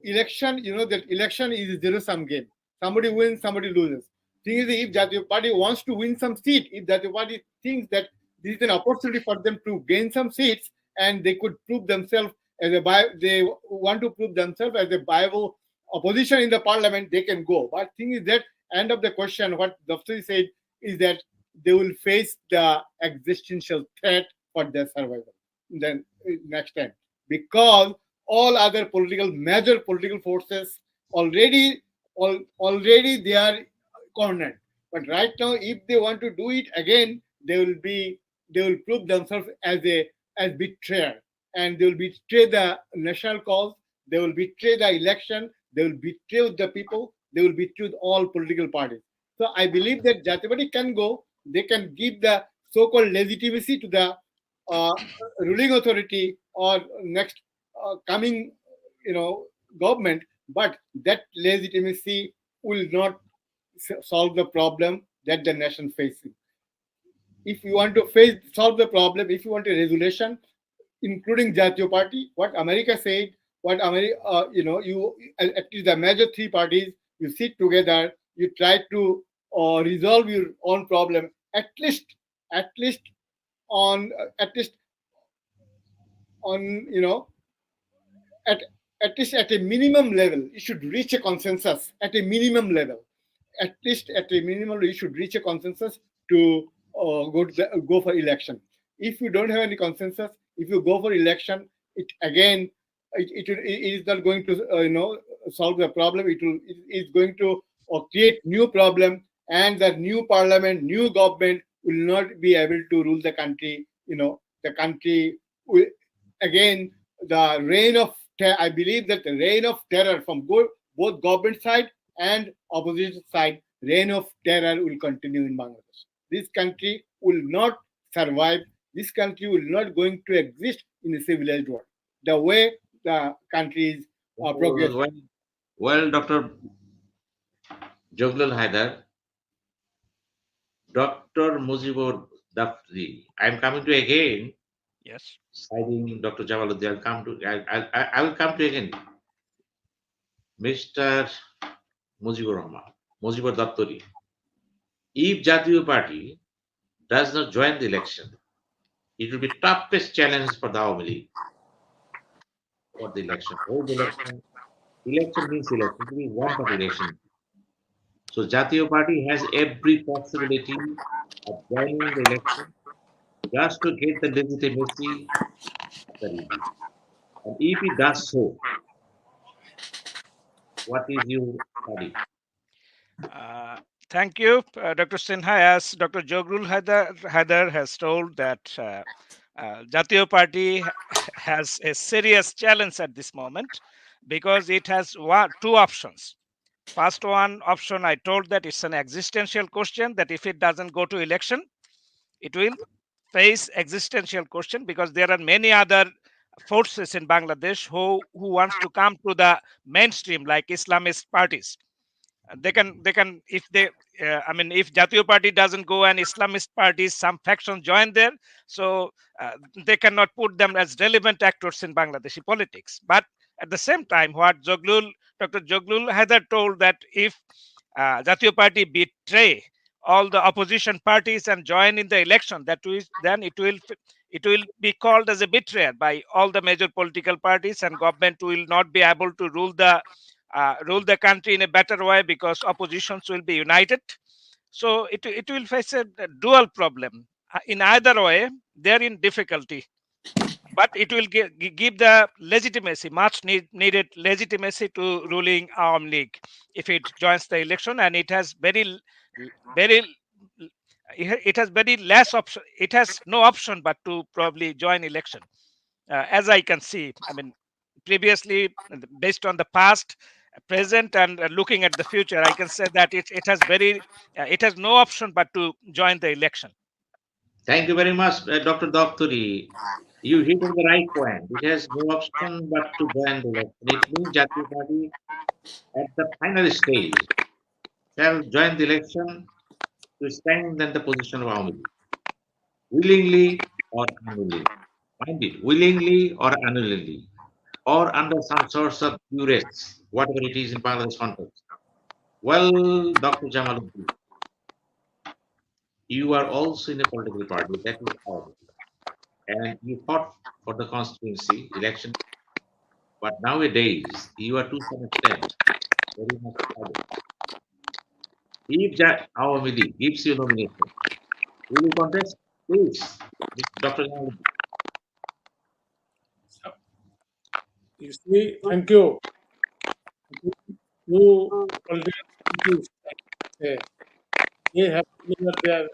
Speaker 2: election, that election is a zero-sum game. Somebody wins, somebody loses. Thing is, if Jatiya Party wants to win some seat, if Jatiya Party thinks that this is an opportunity for them to gain some seats, and they could prove themselves as they want to prove themselves as a viable opposition in the parliament, they can go. But thing is that end of the question, what Doftori said is that they will face the existential threat for their survival. Then next time, because all other major political forces already already they are cornered. But right now, if they want to do it again, they will prove themselves as betrayer, and they will betray the national cause. They will betray the election. They will betray the people. They will betray all political parties. So I believe that Jatiya Party can go. They can give the so-called legitimacy to the uh, ruling authority or next coming, government, but that legitimacy will not solve the problem that the nation facing. If you want to solve the problem, if you want a resolution, including Jatiya Party, what America said, what America, at least the major three parties, you sit together, you try to resolve your own problem, at least on, at least on, at at least at a minimum level, you should reach a consensus at a minimum level. At least at a minimum, you should reach a consensus to go for election. If you don't have any consensus, if you go for election, it again, it is not going to solve the problem. It is going to create new problem, and the new parliament, new government will not be able to rule the country. The country will again the reign of I believe that the reign of terror from both government side and opposition side, reign of terror will continue in Bangladesh. This country will not survive. This country will not going to exist in a civilized world. The way the country is progressing.
Speaker 1: Well, Dr. Zaglul Haider, Dr. Mojibur Doftori, I'm coming to again,
Speaker 3: Yes.
Speaker 1: citing Dr. Jamaluddin. I will come to again. Mr. Mojibur Doftori. If Jatiya Party does not join the election, it will be toughest challenge for the Awami League for the election. Hold the election. Election means election. It will be one party election. So Jatiya Party has every possibility of joining the election just to get the legitimacy of the regime. And if it does so, what is your study?
Speaker 3: Thank you, Dr. Sinha. As Dr. Zaglul Haider has told that Jatiya Party has a serious challenge at this moment because it has two options. First one option, I told that it's an existential question, that if it doesn't go to election, it will face existential question, because there are many other forces in Bangladesh who wants to come to the mainstream, like Islamist parties. They can if they if Jatiya Party doesn't go and Islamist parties, some factions join there, so they cannot put them as relevant actors in Bangladeshi politics. But at the same time, what Dr. Zaglul Haider told, that if Jatiya Party betray all the opposition parties and join in the election, then it will be called as a betrayal by all the major political parties, and government will not be able to rule the country in a better way, because oppositions will be united. So it will face a dual problem. In either way, they're in difficulty, but it will give the legitimacy, much needed legitimacy to ruling Arm League if it joins the election, and it has very it has very less option. It has no option but to probably join election. As I can see, previously, based on the past, present, and looking at the future, I can say that it has no option but to join the election.
Speaker 1: Thank you very much, Dr. Doftori. You hit on the right point. It has no option but to join the election. It means Jatiya Party at the final stage shall join the election to strengthen the position of Awami League, willingly or unwillingly. Mind it, willingly or unwillingly, or under some source of duress, whatever it is in Bangladesh context. Well, Dr. Jamaluddin, you are also in a political party, that is ours, and you fought for the constituency election, but nowadays you are to some extent very much private. If Awami League gives you nomination, will you contest? Please, Dr. Jamaluddin.
Speaker 4: You see, thank you. You politicians, they have delivered their.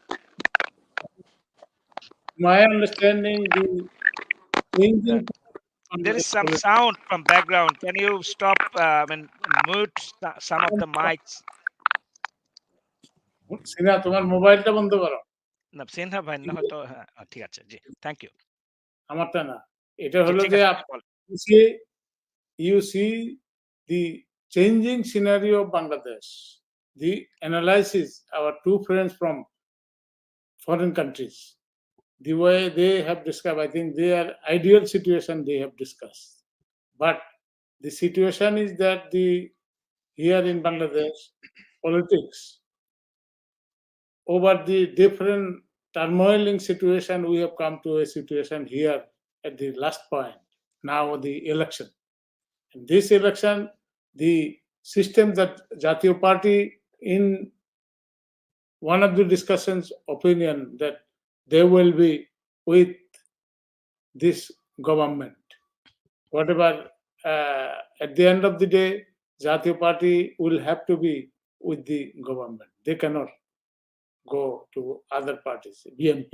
Speaker 4: My understanding, the changing
Speaker 3: There is some sound from background. Can you stop and mute some of the mics?
Speaker 4: সিনা তোমার মোবাইলটা বন্ধ করো
Speaker 3: না সিনহা ভাই না হয়তো ঠিক আছে জি থ্যাংক ইউ
Speaker 4: আমারটা না এটা হলো
Speaker 3: ঠিক
Speaker 4: যে
Speaker 3: আছে বল।
Speaker 4: you see the changing scenario of Bangladesh, the analysis, our two friends from foreign countries, the way they have described, I think their ideal situation they have discussed. But the situation is that here in Bangladesh, politics, over the different turmoiling situation, we have come to a situation here at the last point, now the election. In this election, the system that Jatiya Party, in one of the discussions, opinion that they will be with this government. Whatever, at the end of the day, Jatiya Party will have to be with the government. They cannot go to other parties, BNP.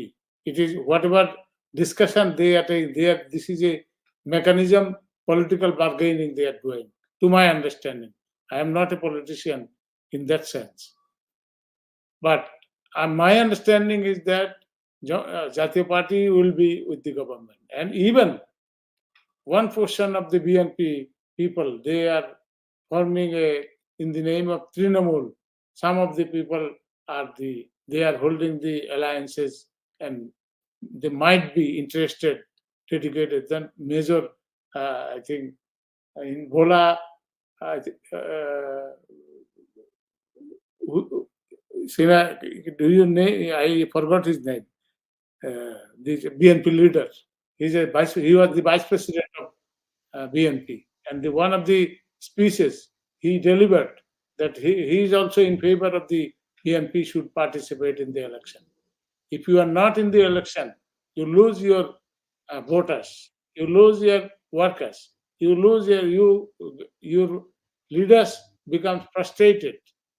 Speaker 4: It is whatever discussion they are taking, this is a mechanism, political bargaining they are doing, to my understanding. I am not a politician in that sense. But my understanding is that Jatiya Party will be with the government. And even one portion of the BNP people, they are forming in the name of Trinamool. Some of the people they are holding the alliances and they might be interested, dedicated. Then Major, I think, in Bola, do you name? I forgot his name. The BNP leader. He was the vice president of BNP, and one of the speeches he delivered that he is also in favor of the BNP should participate in the election. If you are not in the election, you lose your voters, you lose your workers, you lose your leaders become frustrated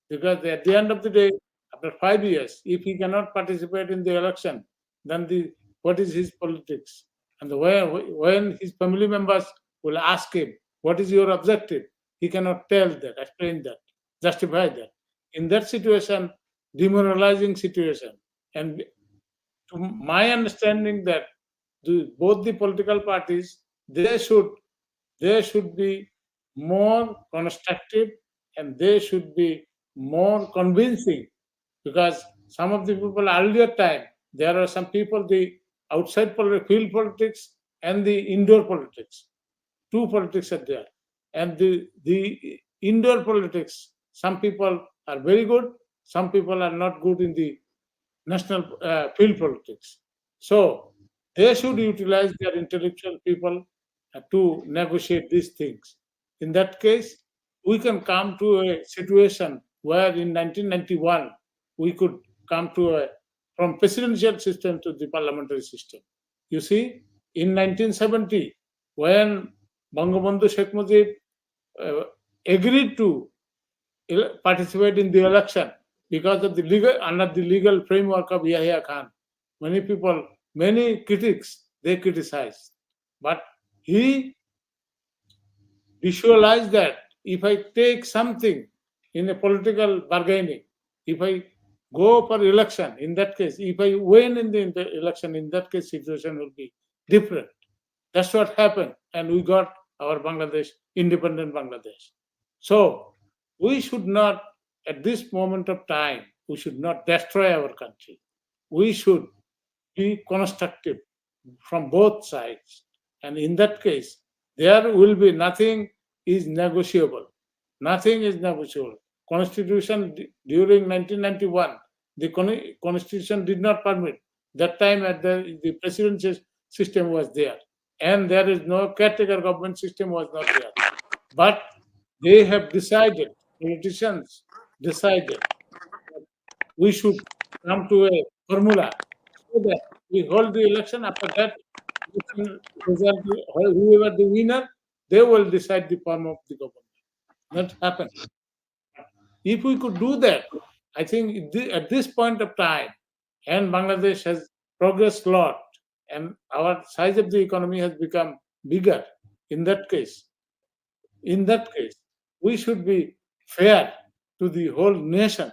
Speaker 4: because at the end of the day, after 5 years, if he cannot participate in the election, then what is his politics? And when his family members will ask him, what is your objective? He cannot tell that, explain that, justify that. In that situation, demoralizing situation. And to my understanding that both the political parties, they should be more constructive and they should be more convincing, because some of the people earlier time, there are some people, the outside field politics and the indoor politics. Two politics are there. And the indoor politics, some people are very good, some people are not good in the national field politics. So they should utilize their intellectual people to negotiate these things. In that case, we can come to a situation where in 1991, we could come to from presidential system to the parliamentary system. You see, in 1970, when Bangabandhu Sheikh Mujib agreed to participate in the election because of under the legal framework of Yahya Khan, many critics, they criticized. But he visualized that if I take something in a political bargaining, if I go for election. In that case, if I win in the election, in that case, situation will be different. That's what happened, and we got our Bangladesh, independent Bangladesh. So we should not, at this moment of time, we should not destroy our country. We should be constructive from both sides. And in that case, there will be nothing is negotiable. Nothing is negotiable. Constitution during 1991, the Constitution did not permit. That time at the presidential system was there. And there is no caretaker government system was not there. But they have decided, politicians decided, we should come to a formula so that we hold the election. After that, whoever the winner, they will decide the form of the government. That happened. If we could do that, I think at this point of time, and Bangladesh has progressed a lot, and our size of the economy has become bigger. In that case, we should be fair to the whole nation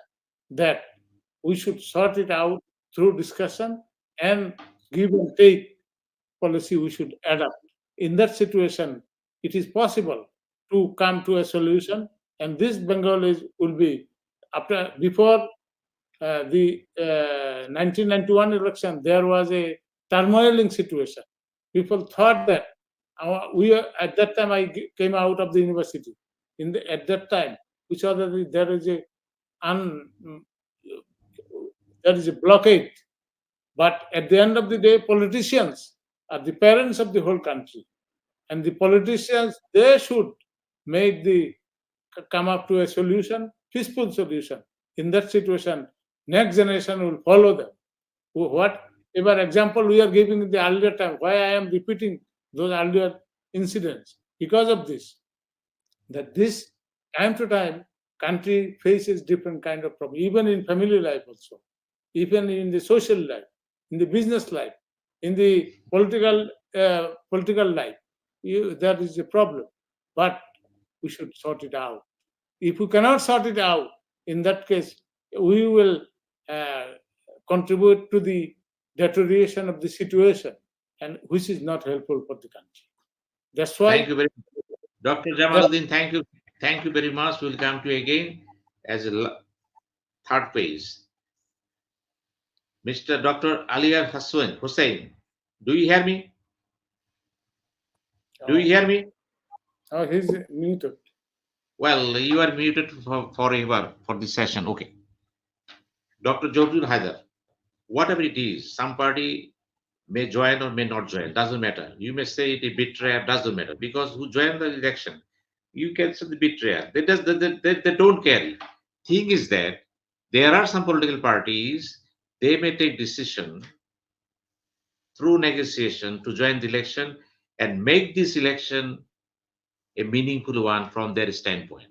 Speaker 4: that we should sort it out through discussion and give and take policy we should adopt. In that situation, it is possible to come to a solution, and this Bengalis will be before the 1991 election. There was a turmoiling situation. People thought that at that time I came out of the university. At that time, we saw that there is a blockade. But at the end of the day, politicians are the parents of the whole country, and the politicians, they should come up to a solution, peaceful solution. In that situation, next generation will follow them. Whatever example we are giving in the earlier time, why I am repeating those earlier incidents? Because of this, that this time to time, country faces different kind of problem, even in family life also, even in the social life, in the business life, in the political life. That is a problem. But we should sort it out. If we cannot sort it out, in that case, we will contribute to the deterioration of the situation, and which is not helpful for the country. That's why.
Speaker 1: Thank you very much. Dr. Jamaluddin, thank you. Thank you very much. We'll come to you again as a third phase. Mr. Dr. Aliar Hossain, do you hear me? Do you hear me?
Speaker 4: Oh, he's muted.
Speaker 1: Well, you are muted forever for this session. Okay. Dr. Zaglul Haider, whatever it is, some party may join or may not join, doesn't matter. You may say it a betrayer, doesn't matter, because who joined the election, you can say the betrayer. They don't care. Thing is that there are some political parties, they may take decision through negotiation to join the election and make this election a meaningful one from their standpoint.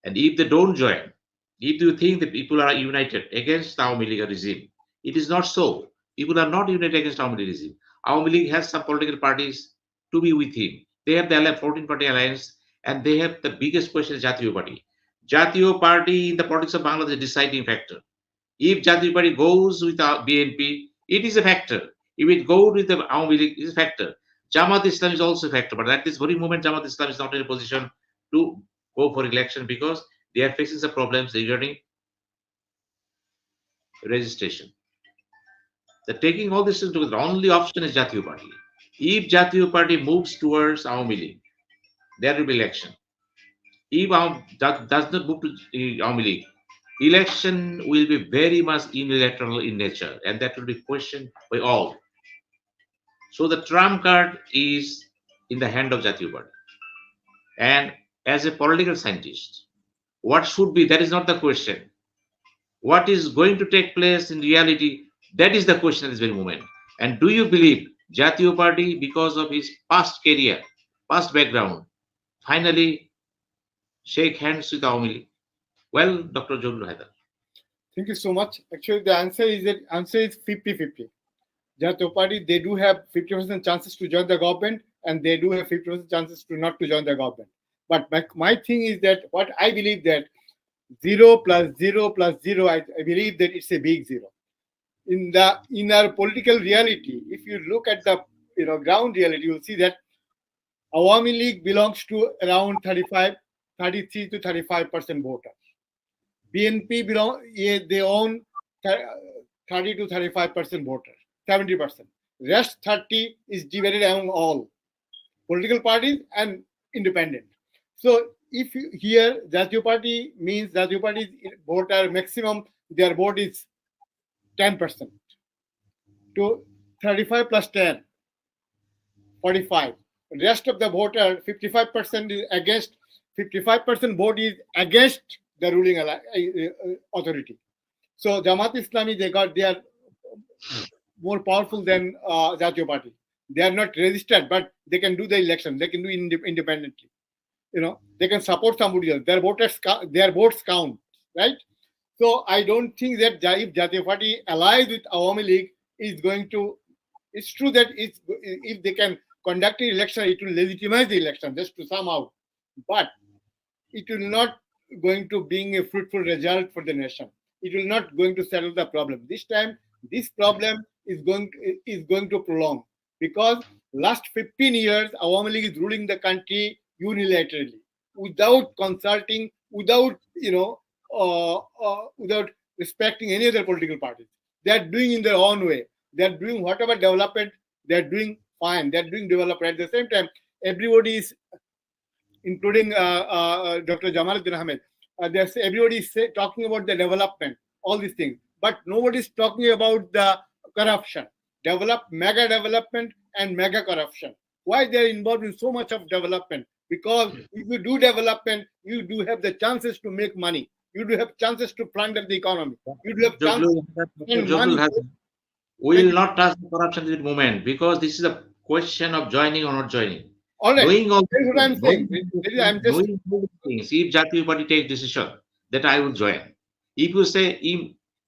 Speaker 1: And if they don't join, if you think that people are united against the Awami League regime, it is not so. People are not united against Awami League regime. Awami League has some political parties to be with him. They have the 14-party alliance, and they have the biggest question is Jatiyo Party. Jatiyo Party in the politics of Bangladesh is a deciding factor. If Jatiyo Party goes with BNP, it is a factor. If it goes with the Awami League, it is a factor. Jamaat Islam is also a factor, but at this very moment, Jamaat Islam is not in a position to go for election because they are facing some problems regarding registration. The taking all this into the only option is Jatiyo Party. If Jatiyo Party moves towards Awami League, there will be election. If that does not move to Awami League, election will be very much unilateral in nature, and that will be questioned by all. So the trump card is in the hand of Jatiyo Party. And as a political scientist, what should be, that is not the question. What is going to take place in reality, that is the question at this very moment. And do you believe Jatiyo Party, because of his past career, past background, finally shake hands with Awami League? Well, Dr. Zaglul Haider.
Speaker 2: Thank you so much. Actually, the answer is 50-50. Jatiyo Party, they do have 50% chances to join the government, and they do have 50% chances to not to join the government. But my thing is that what I believe that 0 plus 0 plus 0, I believe that it's a big zero. In our political reality, if you look at the ground reality, you'll see that Awami League belongs to around 33 to 35% voters. BNP they own 30 to 35% voters, 70%. Rest 30 is divided among all political parties and independent. So if you here Jatiya Party means Jatiya Party's voter maximum, their vote is 10% to 35 plus 10, 45. Rest of the voter, 55% is against, 55% vote is against the ruling authority. So Jamaat Islami, they are more powerful than Jatiya Party. They are not registered, but they can do the election. They can do independently. They can support somebody else. Their votes count, right? So I don't think that if Jatiya Party allies with Awami League is going to. It's true that if they can conduct an election, it will legitimize the election just to somehow, but it will not going to bring a fruitful result for the nation. It will not going to settle the problem. This time, this problem is going to prolong because last 15 years, Awami League is ruling the country unilaterally without consulting, without without respecting any other political parties. They are doing in their own way. They are doing whatever development. They are doing fine. They are doing development. At the same time, everybody is, including Dr. Jamaluddin Ahmed, everybody is talking about the development, all these things, but nobody is talking about the corruption, mega development and mega corruption. Why they are involved in so much of development? Because if you do development, you do have the chances to make money. You do have chances to plunder the economy. You do have chances to spend money.
Speaker 1: We will not touch the corruption at the moment because this is a question of joining or not joining.
Speaker 2: All right.
Speaker 1: Knowing all
Speaker 2: That's what I'm saying.
Speaker 1: knowing all the things, if Jatiya Party takes decision that I will join, if you say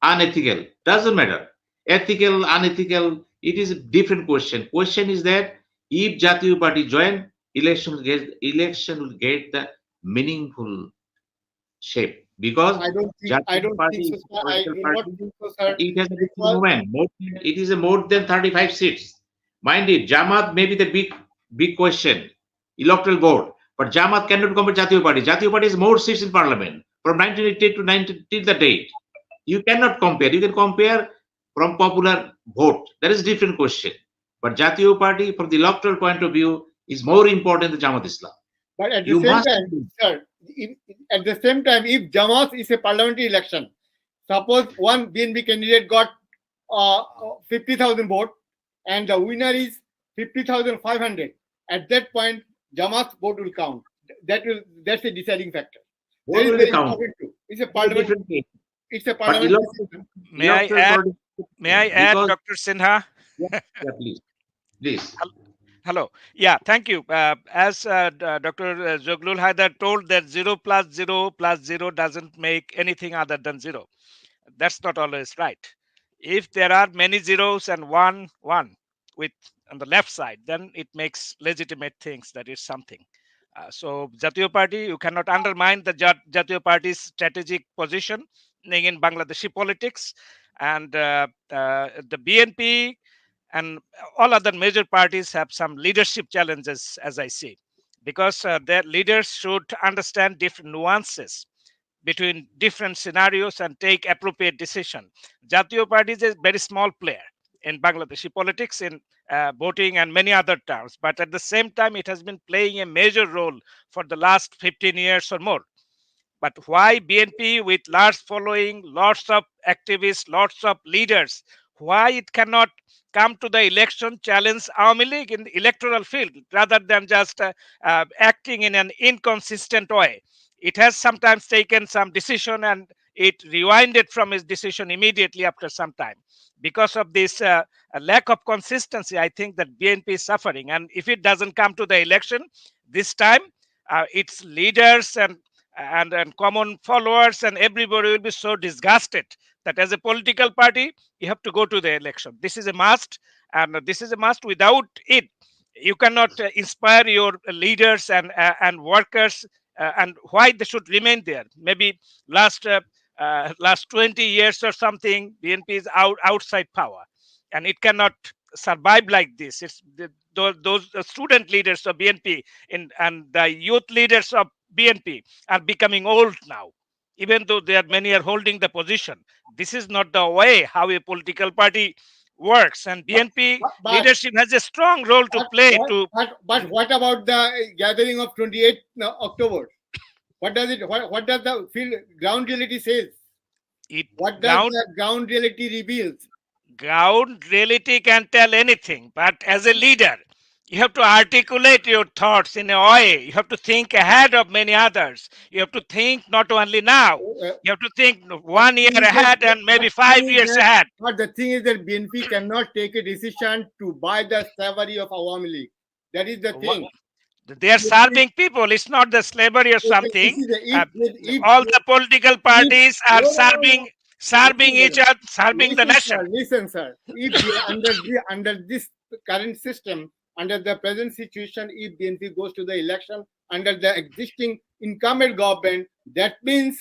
Speaker 1: unethical, doesn't matter. Ethical, unethical, it is a different question. Question is that if Jatiya Party join, election will get the meaningful shape because
Speaker 2: I don't think so, sir. I do not think so, sir.
Speaker 1: it has a big moment. It is a more than 35 seats. Mind it, Jamaat may be the big question, electoral board, but Jamaat cannot compare Jatiya Party. Jatiya Party has more seats in parliament from 1988 to 19 till the date. You cannot compare. You can compare from popular vote. That is a different question. But Jatiya Party, from the electoral point of view, is more important than Jamaat Islam.
Speaker 2: But at the same time, sir, at the same time, if Jamaat is a parliamentary election, suppose one BNP candidate got 50,000 votes and the winner is 50,500, at that point, Jamaat's vote will count. That's a deciding factor.
Speaker 1: What will they count?
Speaker 2: It's a parliamentary. It's a parliamentary system.
Speaker 3: May I add, Dr. Sinha?
Speaker 1: Yeah, please.
Speaker 3: Hello. Yeah, thank you. As Dr. Zaglul Haider told that 0 plus 0 plus 0 doesn't make anything other than 0. That's not always right. If there are many zeros and one with on the left side, then it makes legitimate things that is something. So Jatiya Party, you cannot undermine the Jatiya Party's strategic position in Bangladeshi politics, and the BNP and all other major parties have some leadership challenges, as I see, because their leaders should understand different nuances between different scenarios and take appropriate decision. Jatiya Party is a very small player in Bangladeshi politics, in voting and many other terms, but at the same time, it has been playing a major role for the last 15 years or more. But why BNP with large following, lots of activists, lots of leaders, why it cannot come to the election, challenge Awami League in the electoral field rather than just acting in an inconsistent way? It has sometimes taken some decision and it rewinded from its decision immediately after some time. Because of this lack of consistency, I think that BNP is suffering. And if it doesn't come to the election this time, its leaders and common followers and everybody will be so disgusted that as a political party, you have to go to the election. This is a must, and this is a must. Without it, you cannot inspire your leaders and workers and why they should remain there. Maybe last 20 years or something, BNP is outside power, and it cannot survive like this. It's those student leaders of BNP and the youth leaders of BNP are becoming old now, even though many are holding the position. This is not the way how a political party works, and BNP
Speaker 2: But
Speaker 3: leadership has a strong role to play.
Speaker 2: but what about the gathering of 28th October? What does the field ground reality says? What does the ground reality reveals?
Speaker 3: Ground reality can tell anything, but as a leader, you have to articulate your thoughts in a way. You have to think ahead of many others. You have to think not only now. You have to think 1 year ahead and maybe 5 years ahead.
Speaker 2: But the thing is that BNP cannot take a decision to buy the slavery of Awami League. That is the thing.
Speaker 3: They are serving people. It's not the slavery or something.
Speaker 2: If
Speaker 3: All the political parties are serving each other, serving the nation.
Speaker 2: Listen, sir. If under this current system, under the present situation, if BNP goes to the election under the existing incumbent government, that means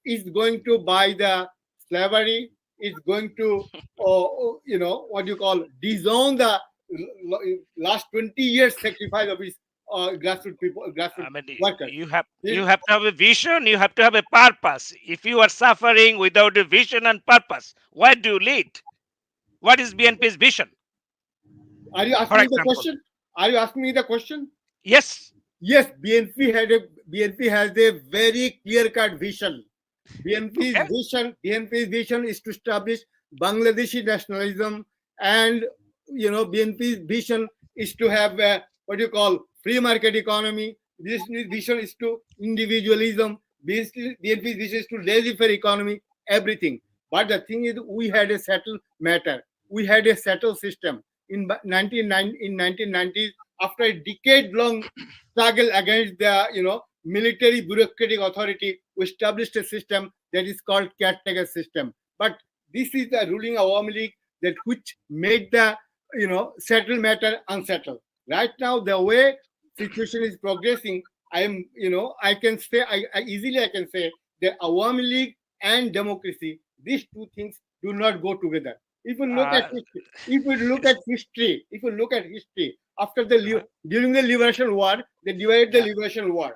Speaker 2: it's going to buy the slavery. It's going to, disown the last 20 years sacrifice of his grassroots people, workers.
Speaker 3: You have to have a vision. You have to have a purpose. If you are suffering without a vision and purpose, where do you lead? What is BNP's vision?
Speaker 2: Are you asking me the question? Are you asking me the question?
Speaker 3: Yes.
Speaker 2: Yes, BNP has a very clear-cut vision. BNP's vision is to establish Bangladeshi nationalism, and BNP's vision is to have free market economy. This vision is to individualism. BNP's vision is to laissez-faire economy, everything. But the thing is, we had a settled matter. We had a settled system. In 1990s, after a decade-long struggle against the military bureaucratic authority, we established a system that is called caretaker system. But this is the ruling Awami League that which made the settled matter unsettled. Right now, the way situation is progressing, I can say that Awami League and democracy, these two things do not go together. If you look at history, after during the Liberation War, they divided the Liberation War.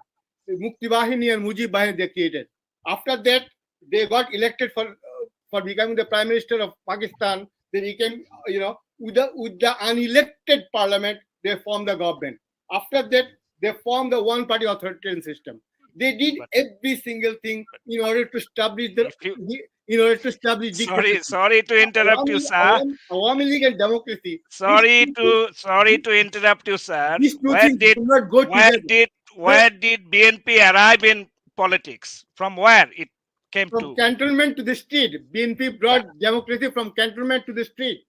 Speaker 2: Mukti Bahini and Mujib Bahini they created. After that, they got elected for becoming the Prime Minister of Pakistan. They became, with the unelected parliament, they formed the government. After that, they formed the one-party authoritarian system. They did every single thing in order to establish
Speaker 3: Sorry to interrupt you, sir.
Speaker 2: Awami League and democracy.
Speaker 3: Sorry to interrupt you, sir.
Speaker 2: These two things do not go together.
Speaker 3: Where did BNP arrive in politics? From where it came
Speaker 2: from cantonment to the street. BNP brought democracy from cantonment to the street.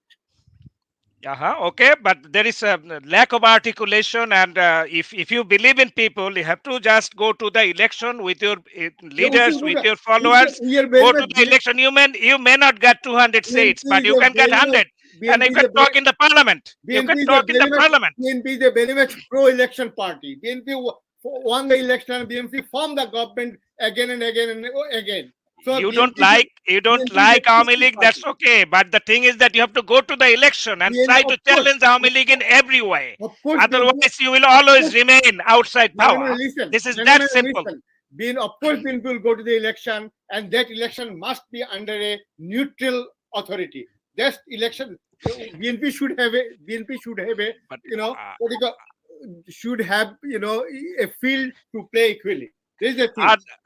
Speaker 3: Okay, but there is a lack of articulation, and if you believe in people, you have to just go to the election with your leaders, with your followers. Go to the election. You may not get 200 seats, but you can get 100, and you can talk in the parliament. You can talk in the parliament.
Speaker 2: BNP is a very much pro-election party. BNP won the election. BNP formed the government again and again and again. So
Speaker 3: you don't like Awami League, that's okay. But the thing is that you have to go to the election and try to challenge Awami League in every way. Otherwise, you will always remain outside power. This is that simple.
Speaker 2: Of course, BNP will go to the election, and that election must be under a neutral authority. That election, BNP should have a field to play equally.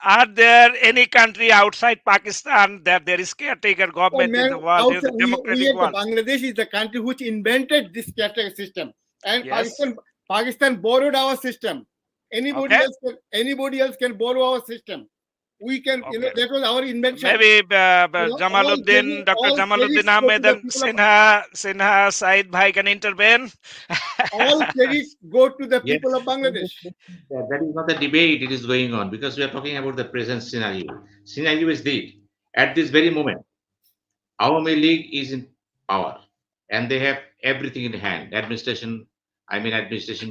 Speaker 3: Are there any country outside Pakistan that there is caretaker government in the world?
Speaker 2: Bangladesh is the country which invented this caretaker system, and Pakistan borrowed our system. Anybody else can borrow our system. We can, that was our invention.
Speaker 3: Maybe Jamaluddin, Dr. Jamaluddin Ahmed and Sinha Said Bhai can intervene.
Speaker 2: All credits go to the people of Bangladesh.
Speaker 1: That is not the debate it is going on, because we are talking about the present scenario. Scenario is this. At this very moment, Awami League is in power, and they have everything in hand. Administration,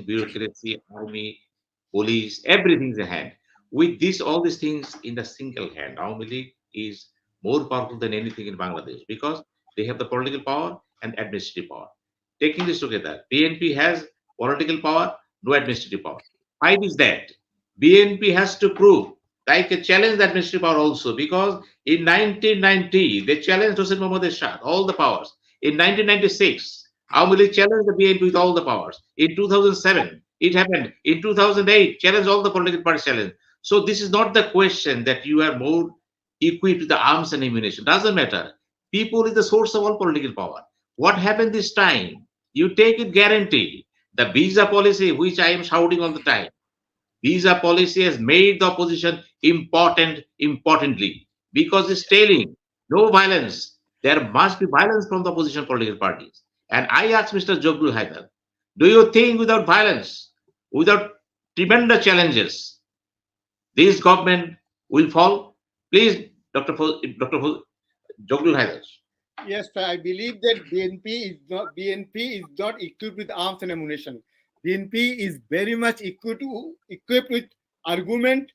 Speaker 1: bureaucracy, army, police, everything is in hand. with this, all these things in the single hand, Awami League is more powerful than anything in Bangladesh because they have the political power and administrative power. Taking this together, BNP has political power, no administrative power. Why is that? BNP has to prove, like a challenge the administrative power also, because in 1990 they challenged Hossein Mohammad Ershad, all the powers. In 1996, Awami League challenged the BNP with all the powers. In 2007, it happened. In 2008, challenged all the political parties challenged. So this is not the question that you are more equipped with the arms and ammunition. Doesn't matter. People is the source of all political power. What happened this time? You take it guarantee. The visa policy, which I am shouting all the time, visa policy has made the opposition importantly, because it's telling no violence. There must be violence from the opposition political parties. And I ask Mr. Zaglul Haider, do you think without violence, without tremendous challenges, this government will fall? Please, Dr. Zaglul Haider.
Speaker 2: Yes, sir, I believe that BNP is not equipped with arms and ammunition. BNP is very much equipped with argument,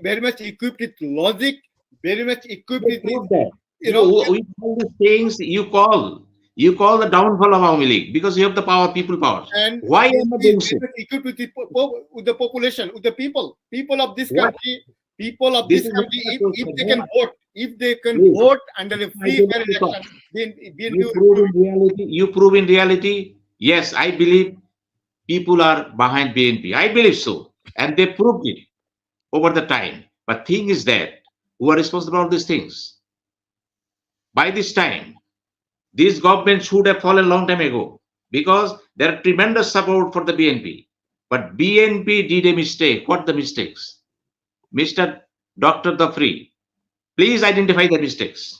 Speaker 2: very much equipped with logic, very much equipped with
Speaker 1: With all these things you call the downfall of Awami League because you have the power, people power.
Speaker 2: and
Speaker 1: Why am I doing so?
Speaker 2: equipped with the population, with the people of this
Speaker 1: What?
Speaker 2: country. People of
Speaker 1: This
Speaker 2: this
Speaker 1: is
Speaker 2: country,
Speaker 1: not
Speaker 2: if
Speaker 1: the
Speaker 2: they
Speaker 1: question.
Speaker 2: can vote, if they can
Speaker 1: Please.
Speaker 2: vote under a free fair
Speaker 1: don't
Speaker 2: election, then
Speaker 1: You prove in reality, yes, I believe people are behind BNP. I believe so. And they proved it over the time. But thing is that who are responsible for all these things? By this time, this government should have fallen long time ago because there are tremendous support for the BNP. But BNP did a mistake. What the mistakes? Mr. Dr. Doftori, please identify the mistakes.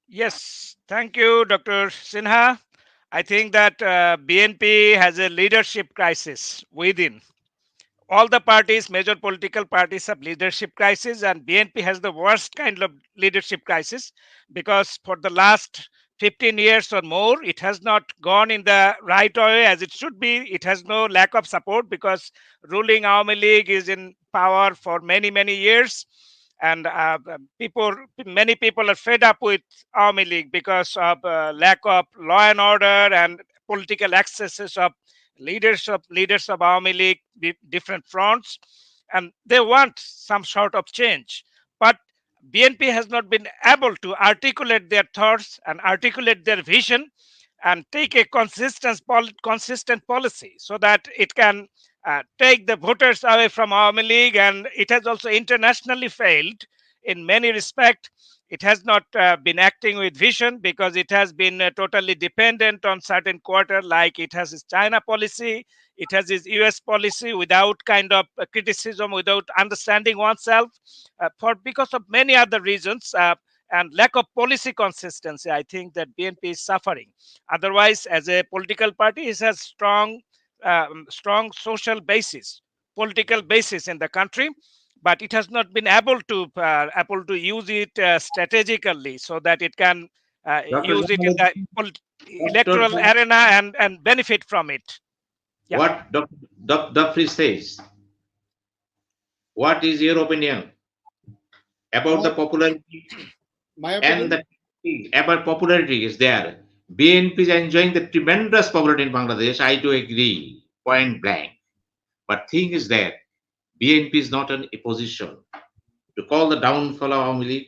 Speaker 3: Yes, thank you, Dr. Sinha. I think that BNP has a leadership crisis within. All the parties, major political parties, have leadership crisis, and BNP has the worst kind of leadership crisis because for the last 15 years or more, it has not gone in the right way as it should be. It has no lack of support because ruling Awami League is in power for many years, and many people are fed up with Awami League because of lack of law and order and political excesses of leaders of Awami League, different fronts, and they want some sort of change. But BNP has not been able to articulate their thoughts and articulate their vision and take a consistent policy so that it can take the voters away from Awami League. And it has also internationally failed in many respects. It has not been acting with vision because it has been totally dependent on certain quarter, like it has its China policy, it has its US policy without kind of criticism, without understanding oneself, because of many other reasons. And lack of policy consistency, I think that BNP is suffering. Otherwise, as a political party, it has strong social basis, political basis in the country, but it has not been able to use it strategically so that it can
Speaker 1: Dr.
Speaker 3: use it in the electoral
Speaker 1: Dr.
Speaker 3: arena and benefit from it. Yeah.
Speaker 1: What Dr. Doftori says, what is your opinion about the popularity
Speaker 2: my
Speaker 1: and
Speaker 2: opinion,
Speaker 1: the about popularity is there? BNP is enjoying the tremendous popularity in Bangladesh. I do agree, point blank. But thing is that BNP is not in a position to call the downfall of Awami League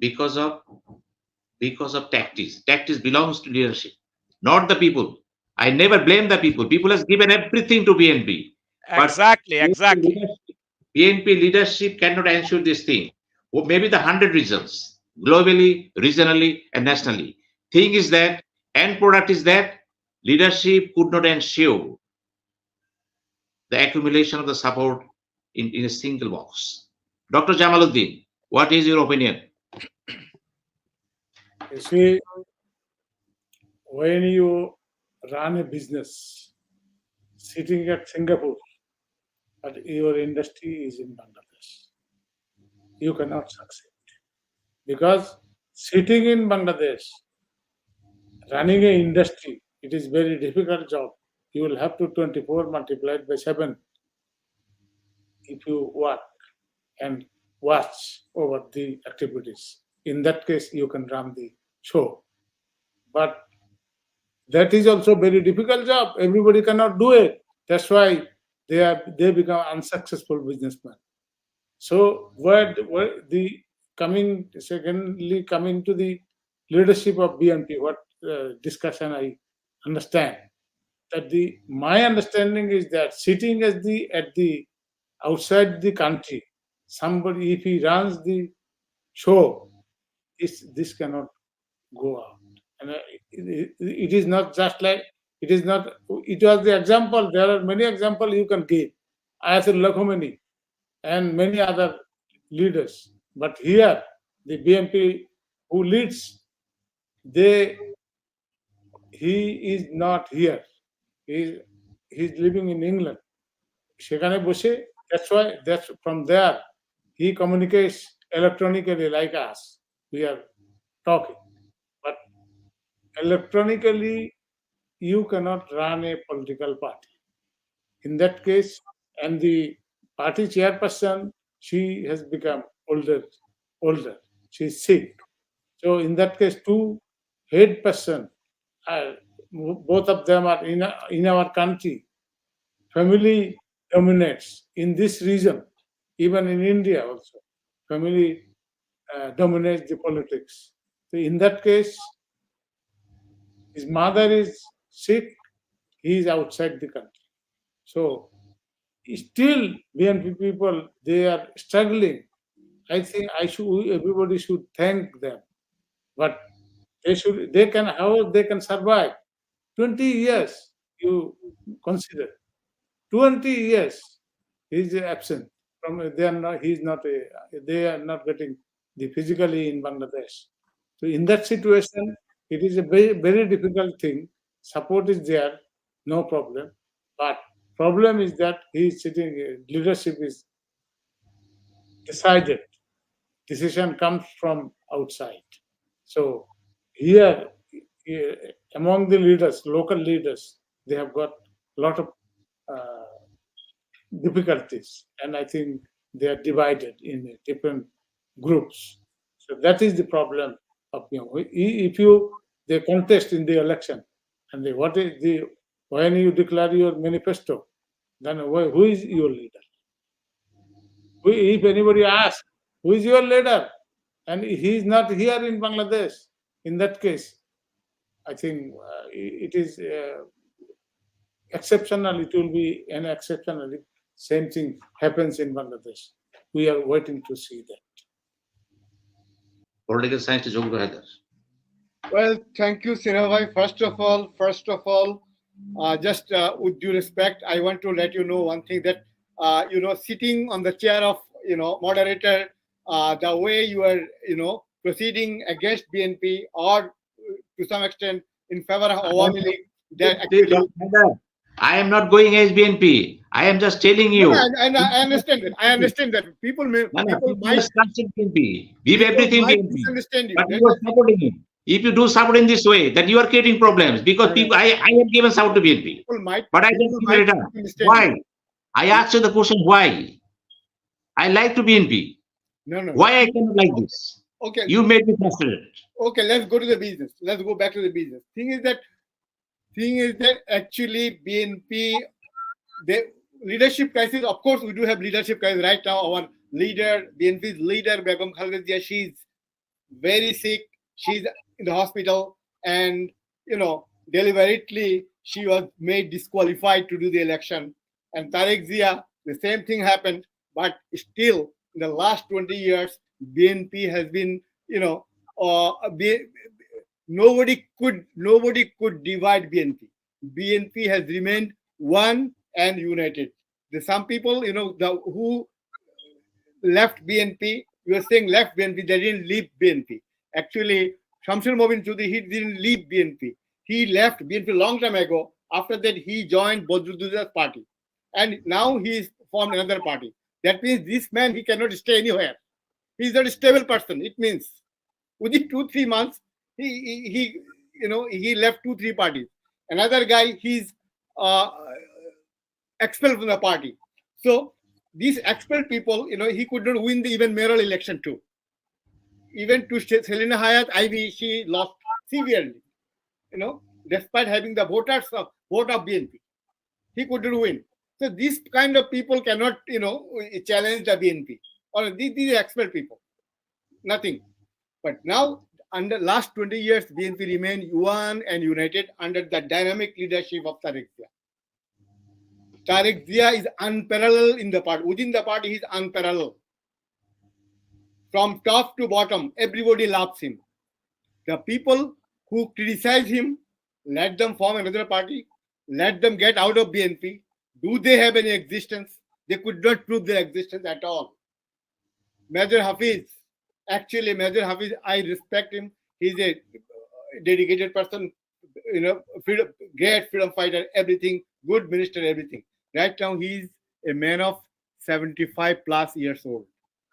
Speaker 1: because of tactics. Tactics belongs to leadership, not the people. I never blame the people. People has given everything to BNP. But
Speaker 3: Exactly.
Speaker 1: BNP leadership cannot ensure this thing. Or maybe the 100 reasons, globally, regionally, and nationally. Thing is that, end product is that leadership could not ensure the accumulation of the support in a single box. Dr. Jamaluddin, what is your opinion?
Speaker 4: You see, when you run a business sitting at Singapore, but your industry is in Bangladesh, you cannot succeed. Because sitting in Bangladesh, running an industry, it is very difficult job. You will have to 24 multiplied by 7 if you work. and watch over the activities. In that case, you can run the show. But that is also a very difficult job. Everybody cannot do it. That's why they become unsuccessful businessmen. So where the coming to the leadership of BNP, what discussion I understand that my understanding is that sitting at the outside the country, somebody if he runs the show, this cannot go out. And it is not just like it is not. It was the example. There are many examples you can give. Ayatollah Khomeini and many other leaders. But here, the BNP who leads, he is not here. He's living in England. সেখানে বসে, that's from there he communicates electronically like us. We are talking, but electronically you cannot run a political party. In that case, and the party chairperson, she has become older. She's sick. So in that case, two head person, both of them are in our country. Family dominates in this region, even in India also. Family dominates the politics. So in that case, his mother is sick, he is outside the country. So still BNP people, they are struggling. I think everybody should thank them. But how they can survive. 20 years, you consider. 20 years he is absent. They are not getting the physically in Bangladesh. So in that situation, it is a very, very difficult thing. Support is there, no problem. But problem is that he is sitting, leadership is decided. Decision comes from outside. So here, among the leaders, local leaders, they have got a lot of difficulties, and I think they are divided in different groups. So that is the problem of if they contest in the election, and when you declare your manifesto, then who is your leader? If anybody asks who is your leader, and he is not here in Bangladesh, in that case, I think it is exceptional. It will be an exceptional. Same thing happens in Bangladesh. We are waiting to see that.
Speaker 1: Political scientist Zaglul Haider.
Speaker 2: Well, thank you, Sinhavai. First of all, just with due respect, I want to let you know one thing that sitting on the chair of moderator, the way you are proceeding against BNP or to some extent in favor of Awami League, that actually.
Speaker 1: I am not going as BNP. I am just telling you.
Speaker 2: No, I understand that. I understand that. People might
Speaker 1: BNP. Give everything BNP.
Speaker 2: misunderstand you.
Speaker 1: But you are supporting him. If you do support in this way, then you are creating problems because people. I have given support to BNP. But I don't give return. Why? I asked you the question why. I like to BNP.
Speaker 2: No.
Speaker 1: Why I cannot like this?
Speaker 2: Okay.
Speaker 1: You made me frustrated.
Speaker 2: Okay, let's go to the business. Let's go back to the business. Thing is that actually BNP, the leadership crisis. Of course, we do have leadership crisis right now. Our leader, BNP's leader, Begum Khaleda Zia, she's very sick. She's in the hospital, and deliberately she was made disqualified to do the election. And Tariq Zia, the same thing happened. But still, in the last 20 years, BNP has been, nobody could divide BNP. BNP has remained one and united. There's some people, who left BNP. You are saying left BNP, they didn't leave BNP. Actually, Shamsul Mobin Chudhi, he didn't leave BNP. He left BNP a long time ago. After that, he joined Badruddin's party. And now he's formed another party. That means this man, he cannot stay anywhere. He's not a stable person. It means within 2-3 months, he left 2-3 parties. Another guy, he's expelled from the party. So these expelled people, he could not win the even mayoral election too. Even to Selina Hayat, she lost severely. Despite having the vote of BNP, he couldn't win. So these kind of people cannot, challenge the BNP, or these expert people. Nothing. But now, under last 20 years, BNP remained one and united under the dynamic leadership of Tariq Zia. Tariq Zia is unparalleled in the party. Within the party, he is unparalleled. From top to bottom, everybody loves him. The people who criticize him, let them form another party, let them get out of BNP. Do they have any existence? They could not prove their existence at all. Major Hafiz, I respect him. He's a dedicated person, great freedom fighter, everything, good minister, everything. Right now, he's a man of 75 plus years old.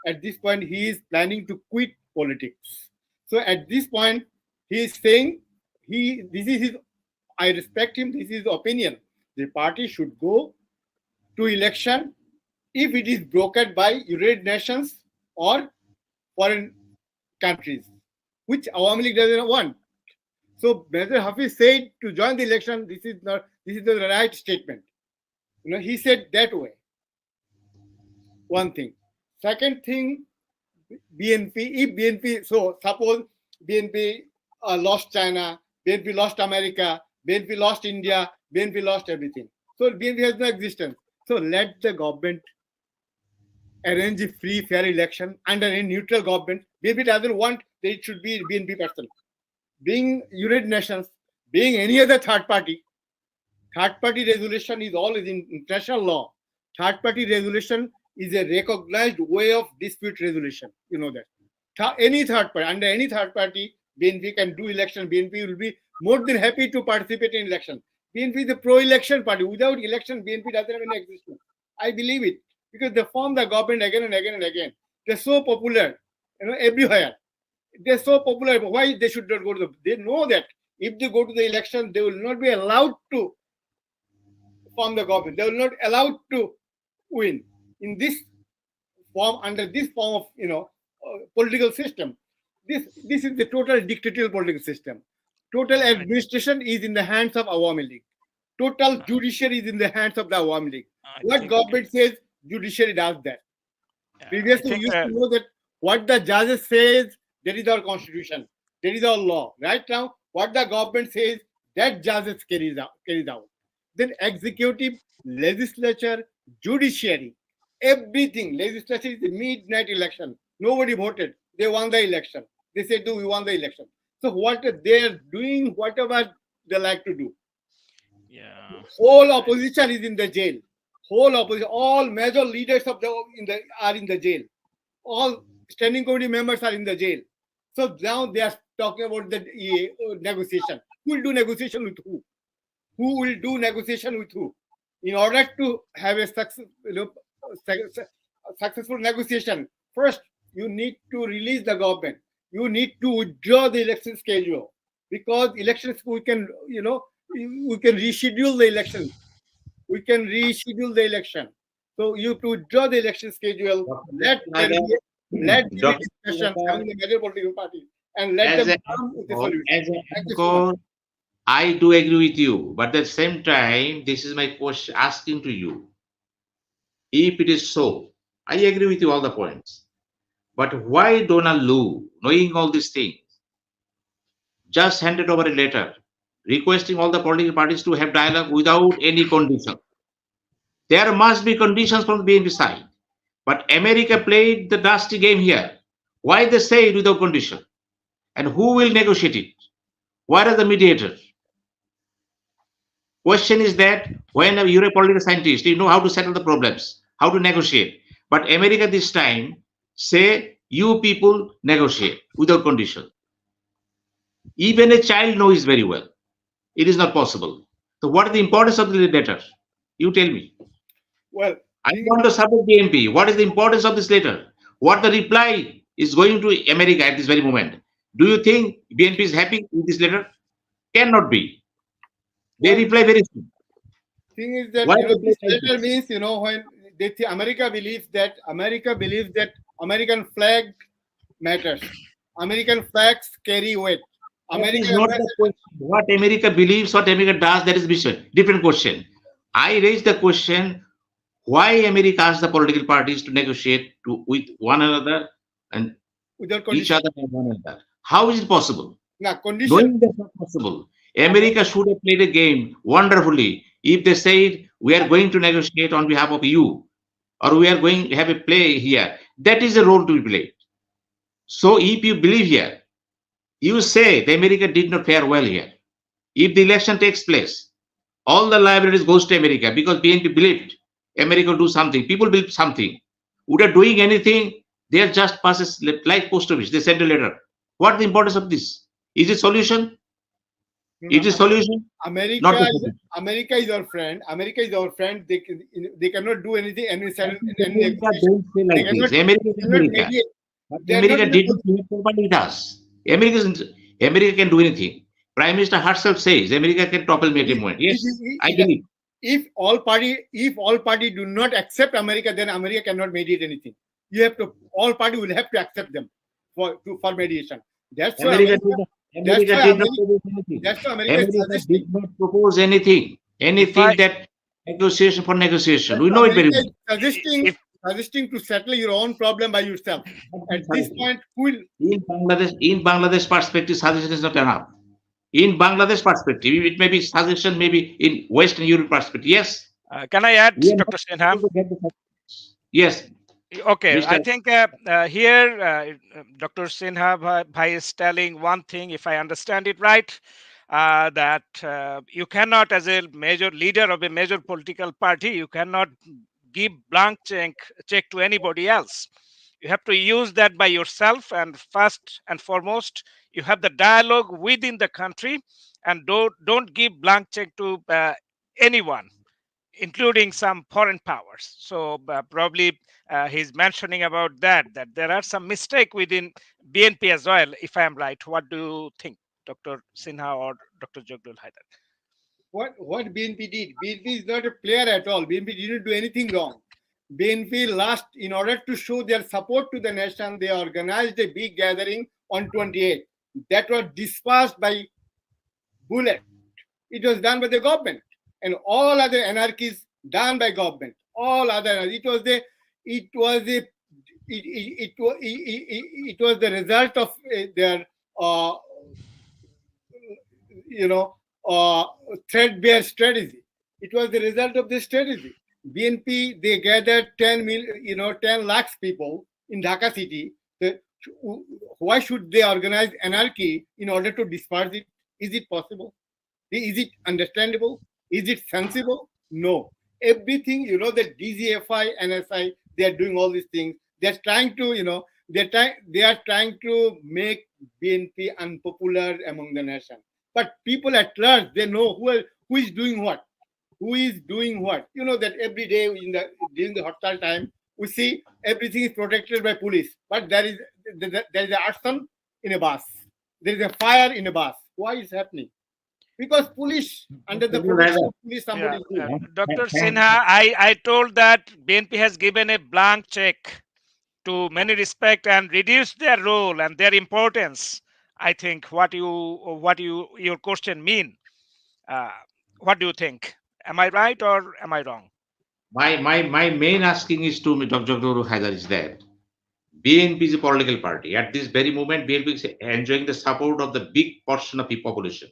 Speaker 2: At this point, he is planning to quit politics. So at this point, he is saying, I respect him, this is his opinion. The party should go to election if it is brokered by United Nations or foreign countries, which Awami League doesn't want. So Major Hafiz said to join the election, this is the right statement. He said that way. One thing. Second thing, so suppose BNP lost China, BNP lost America, BNP lost India, BNP lost everything. So BNP has no existence. So let the government arrange a free, fair election under a neutral government. BNP doesn't want that it should be BNP person. Being United Nations, being any other third party resolution is always in international law. Third party resolution is a recognized way of dispute resolution. You know that. Any third party, under any third party, BNP can do election. BNP will be more than happy to participate in election. BNP is a pro-election party. Without election, BNP doesn't have any existence. I believe it because they form the government again and again and again. They're so popular, everywhere. They're so popular. Why they should not go to They know that if they go to the election, they will not be allowed to form the government. They will not allowed to win in this form, under this form of political system. This is the total dictatorial political system. Total administration is in the hands of Awami League. Total judiciary is in the hands of the Awami League. What government says, judiciary does that. Previously, we used to know that what the judges says, that is our constitution, that is our law. Right now, what the government says, that judges carries out. Then executive, legislature, judiciary, everything. Legislature is a midnight election. Nobody voted. They won the election. They said, we won the election. So what they are doing, whatever they like to do.
Speaker 3: Yeah.
Speaker 2: Whole opposition is in the jail. Whole opposition, all major leaders are in the jail. All standing committee members are in the jail. So now they are talking about the negotiation. Who will do negotiation with who? Who will do negotiation with who? In order to have a successful negotiation, first you need to release the government. You need to withdraw the election schedule because elections we can reschedule the election. We can reschedule the election. So you have to withdraw the election schedule. Let the discussion among the major political parties and let them come with a solution.
Speaker 1: I do agree with you, but at the same time, this is my question asking to you. If it is so, I agree with you all the points. But why Donald Lu, knowing all these things, just handed over a letter requesting all the political parties to have dialogue without any condition? There must be conditions from the BNP side. But America played the nasty game here. Why they say it without condition? And who will negotiate it? What are the mediators? Question is that when you're a political scientist, you know how to settle the problems, how to negotiate. But America this time say you people negotiate without condition. Even a child knows very well. It is not possible. So what is the importance of the letter? You tell me.
Speaker 2: Well,
Speaker 1: I want to support BNP. What is the importance of this letter? What the reply is going to America at this very moment? Do you think BNP is happy with this letter? Cannot be. They reply very soon.
Speaker 2: Thing is that
Speaker 1: Why
Speaker 2: this letter means when they think America believes that American flag matters. American flags carry weight.
Speaker 1: That
Speaker 2: American
Speaker 1: is not the question. What America believes, what America does, that is different question. I raised the question why America asks the political parties to negotiate with one another and
Speaker 2: without
Speaker 1: each
Speaker 2: condition.
Speaker 1: other and one another. How is it possible?
Speaker 2: Now, condition.
Speaker 1: Knowing that's not possible, America should have played a game wonderfully if they said we are going to negotiate on behalf of you, or we are going to have a play here. That is the role to be played. So if you believe here, you say the America did not fare well here. If the election takes place, all the liabilities goes to America because BNP believed America will do something. People believe something. Without doing anything, they are just passes like post office. They send a letter. What the importance of this? Is it solution? It is solution.
Speaker 2: America,
Speaker 1: Not the
Speaker 2: is,
Speaker 1: solution.
Speaker 2: America is our friend. America is our friend. They cannot do anything.
Speaker 1: America don't say like
Speaker 2: cannot-
Speaker 1: this. America is
Speaker 2: they cannot
Speaker 1: America.
Speaker 2: mediate.
Speaker 1: But
Speaker 2: They are
Speaker 1: America
Speaker 2: not
Speaker 1: did not behave properly. It does. America can do anything. Prime Minister herself says America can topple me at a moment. Yes, I believe.
Speaker 2: If all party do not accept America, then America cannot mediate anything. You have to. All party will have to accept them for mediation. That's why
Speaker 1: America did not propose anything.
Speaker 2: That's why America is
Speaker 1: America
Speaker 2: suggesting.
Speaker 1: did not propose anything. Anything that negotiation for negotiation. We know it very well.
Speaker 2: Suggesting to settle your own problem by yourself. At this point, who will?
Speaker 1: In Bangladesh perspective, suggestion is not enough. In Bangladesh perspective, it may be suggestion, maybe in Western Europe perspective. Yes.
Speaker 3: Can I add,
Speaker 1: We are
Speaker 3: Dr. Sinha?
Speaker 1: Yes.
Speaker 3: Okay, I
Speaker 1: Mr.
Speaker 3: think here Dr. Sinha Bhai is telling one thing, if I understand it right, that you cannot, as a major leader of a major political party, you cannot give blank check to anybody else. You have to use that by yourself, and first and foremost, you have the dialogue within the country, and don't give blank check to anyone, including some foreign powers. So probably he's mentioning about that there are some mistake within BNP as well, if I am right. What do you think, Dr. Sinha or Dr. Zaglul Haider?
Speaker 2: What BNP did? BNP is not a player at all. BNP didn't do anything wrong. BNP in order to show their support to the nation, they organized a big gathering on 28th. That was dispersed by bullet. It was done by the government, and all other anarchies done by government. All other it was the result of their threadbare strategy. It was the result of this strategy. BNP, they gathered 10 lakhs people in Dhaka city. Why should they organize anarchy in order to disperse it? Is it possible? Is it understandable? Is it sensible? No. Everything, the DGFI, NSI, they are doing all these things. They're trying to, they are trying to make BNP unpopular among the nation. But people at large, they know who is doing what. Who is doing what? You know that every day during the hostile time, we see everything is protected by police. But there is an arson in a bus. There is a fire in a bus. Why is happening? Because police, under the protection of police, somebody is doing.
Speaker 3: Dr. Sinha, I told that BNP has given a blank check to many respect and reduced their role and their importance. I think what your question mean. What do you think? Am I right or am I wrong?
Speaker 1: My main asking is to Dr. Zaglul Haider is that BNP is a political party. At this very moment, BNP is enjoying the support of the big portion of the population.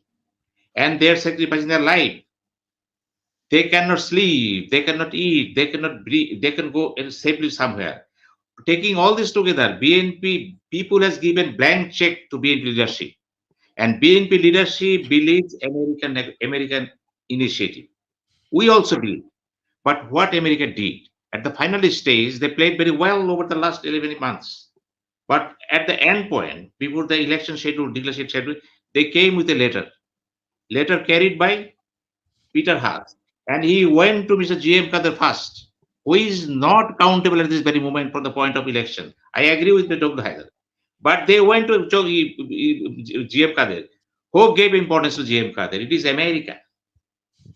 Speaker 1: And they are sacrificing their life. They cannot sleep, they cannot eat, they cannot breathe, they can go safely somewhere. Taking all this together, BNP people has given blank check to BNP leadership. And BNP leadership believes American initiative. We also believe. But what America did, at the final stage, they played very well over the last 11 months. But at the end point, before the election declaration schedule, they came with a letter carried by Peter Haas. And he went to Mr. G.M. Kadir first, who is not countable at this very moment from the point of election. I agree with Dr. Haider. But they went to G.M. Kadir. Who gave importance to G.M. Kadir? It is America.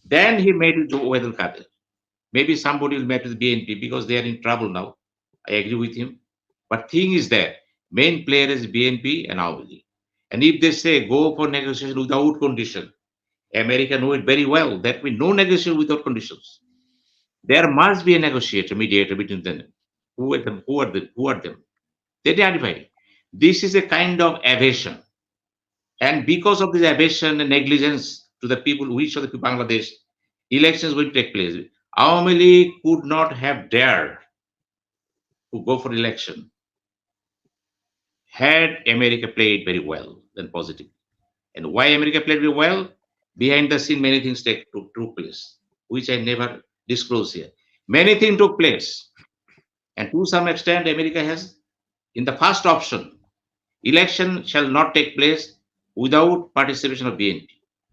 Speaker 1: Then he made it to Obaidul Kadir. Maybe somebody will met with BNP because they are in trouble now. I agree with him. But thing is that main player is BNP and Awami League. And if they say go for negotiation without condition, America know it very well that we no negotiation without conditions. There must be a negotiator, mediator between them. Who are them? Who are them? Who are them? They identify. This is a kind of evasion. And because of this aberration and negligence to the people, which of the people Bangladesh, elections will take place. Awami League could not have dared to go for election had America played very well and positive. And why America played very well? Behind the scene, many things took place, which I never disclose here. Many things took place. And to some extent, America has, in the first option, election shall not take place without participation of BNP.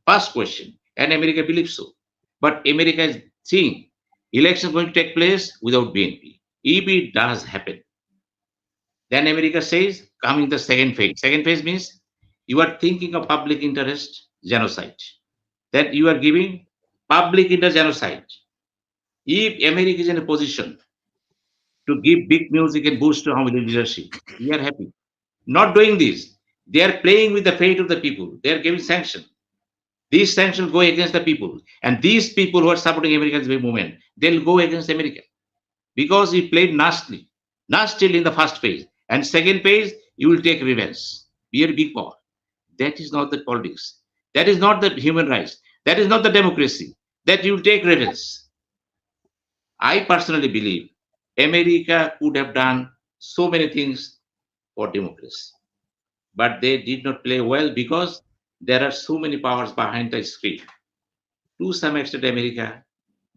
Speaker 1: First question, and America believes so. But America is seeing election going to take place without BNP. If it does happen, then America says, coming the second phase. Second phase means you are thinking of public interest genocide. That you are giving public interest genocide. If America is in a position to give big music and boost to our leadership, we are happy. Not doing this, they are playing with the fate of the people. They are giving sanction. These sanctions go against the people. And these people who are supporting America's movement, they'll go against America. Because he played nastily in the first phase. And second phase, you will take revenge. Be a big power. That is not the politics. That is not the human rights. That is not the democracy. That you will take revenge. I personally believe America could have done so many things for democracy. But they did not play well because there are so many powers behind the screen. To some extent, America,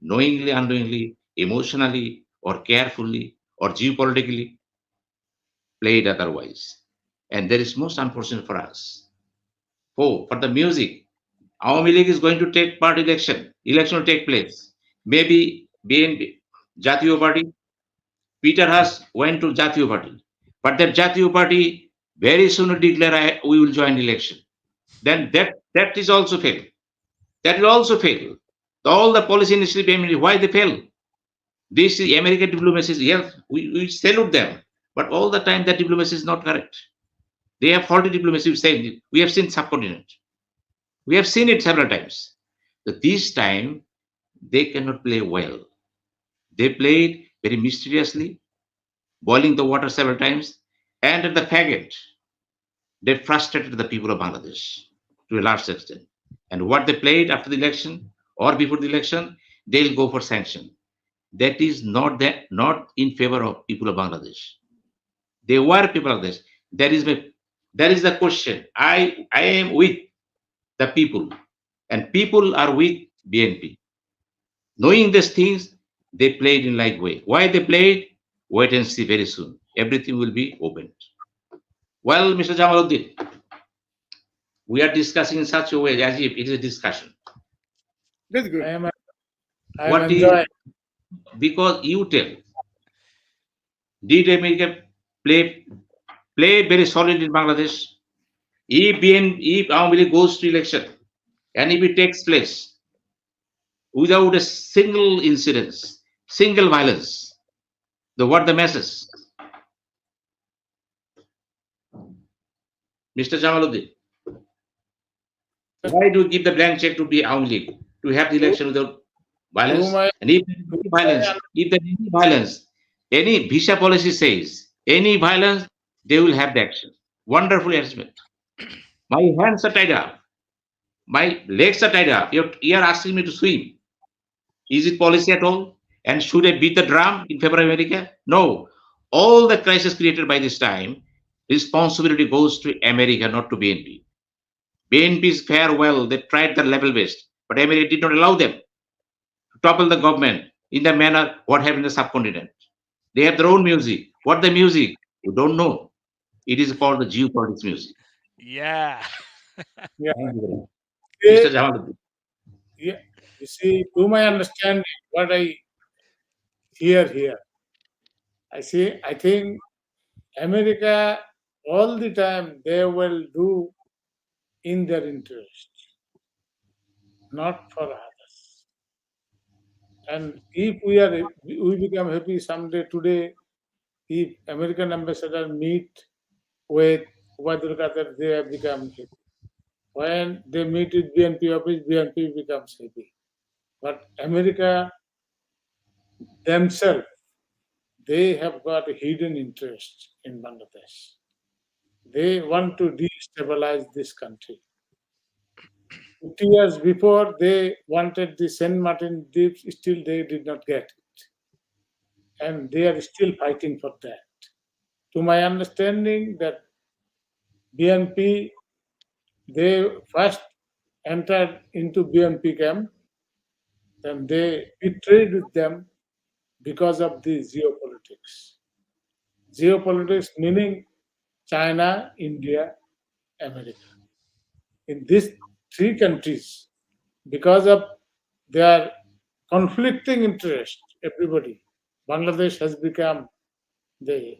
Speaker 1: knowingly, unknowingly, emotionally, or carefully, or geopolitically, played otherwise. And that is most unfortunate for us. For the music, Awami League is going to take part election. Election will take place. Maybe BNP, Jatiyo Party, Peter Haas went to Jatiyo Party. But that Jatiyo Party very soon will declare we will join election. Then that is also fail. That will also fail. All the policy initiative, why they fail? This is American diplomacy. Yes, we salute them, but all the time that diplomacy is not correct. They have faulty diplomacy. We have seen subcontinent. We have seen it several times. But this time they cannot play well. They played very mysteriously, boiling the water several times, and at the faggot, they frustrated the people of Bangladesh to a large extent. And what they played after the election or before the election, they'll go for sanction. That is not in favor of people of Bangladesh. They were people of this. That is the question. I am with the people, and people are with BNP. Knowing these things, they played in like way. Why they played? Wait and see very soon. Everything will be opened. Well, Mr. Jamaluddin, we are discussing in such a way as if it is a discussion.
Speaker 2: That's good.
Speaker 4: I am
Speaker 1: What is,
Speaker 4: enjoying.
Speaker 1: because you tell, did America play very solid in Bangladesh? If Awami League goes to election and if it takes place without a single incident, single violence, what the message? Mr. Jamaluddin, why do you give the blank check to be Awami League to have the election without violence? And if there is any violence, any visa policy says any violence, they will have the action. Wonderful arrangement. My hands are tied up. My legs are tied up. You are asking me to swim. Is it policy at all? And should I beat the drum in favor of America? No. All the crisis created by this time, responsibility goes to America, not to BNP. BNP's farewell, they tried the level best, but America did not allow them to topple the government in the manner what happened in the subcontinent. They have their own music. What the music? You don't know. It is called the geopolitics music.
Speaker 3: Yeah.
Speaker 4: Yeah.
Speaker 1: Thank you very much.
Speaker 4: They-
Speaker 1: Mr. Jamaluddin.
Speaker 4: Yeah, you see, to my understanding, what I hear here, I think America all the time they will do in their interest, not for others. And if we become happy someday today, if American ambassador meet with Ubaidul Qatar, they have become happy. When they meet with BNP office, BNP becomes happy. But America themselves, they have got a hidden interest in Bangladesh. They want to destabilize this country. 50 years before, they wanted the Saint Martin Deeps, still they did not get it. And they are still fighting for that. To my understanding, that BNP, they first entered into BNP camp, then they betrayed with them because of the geopolitics. Geopolitics meaning China, India, America. In these three countries, because of their conflicting interests, everybody, Bangladesh has become the,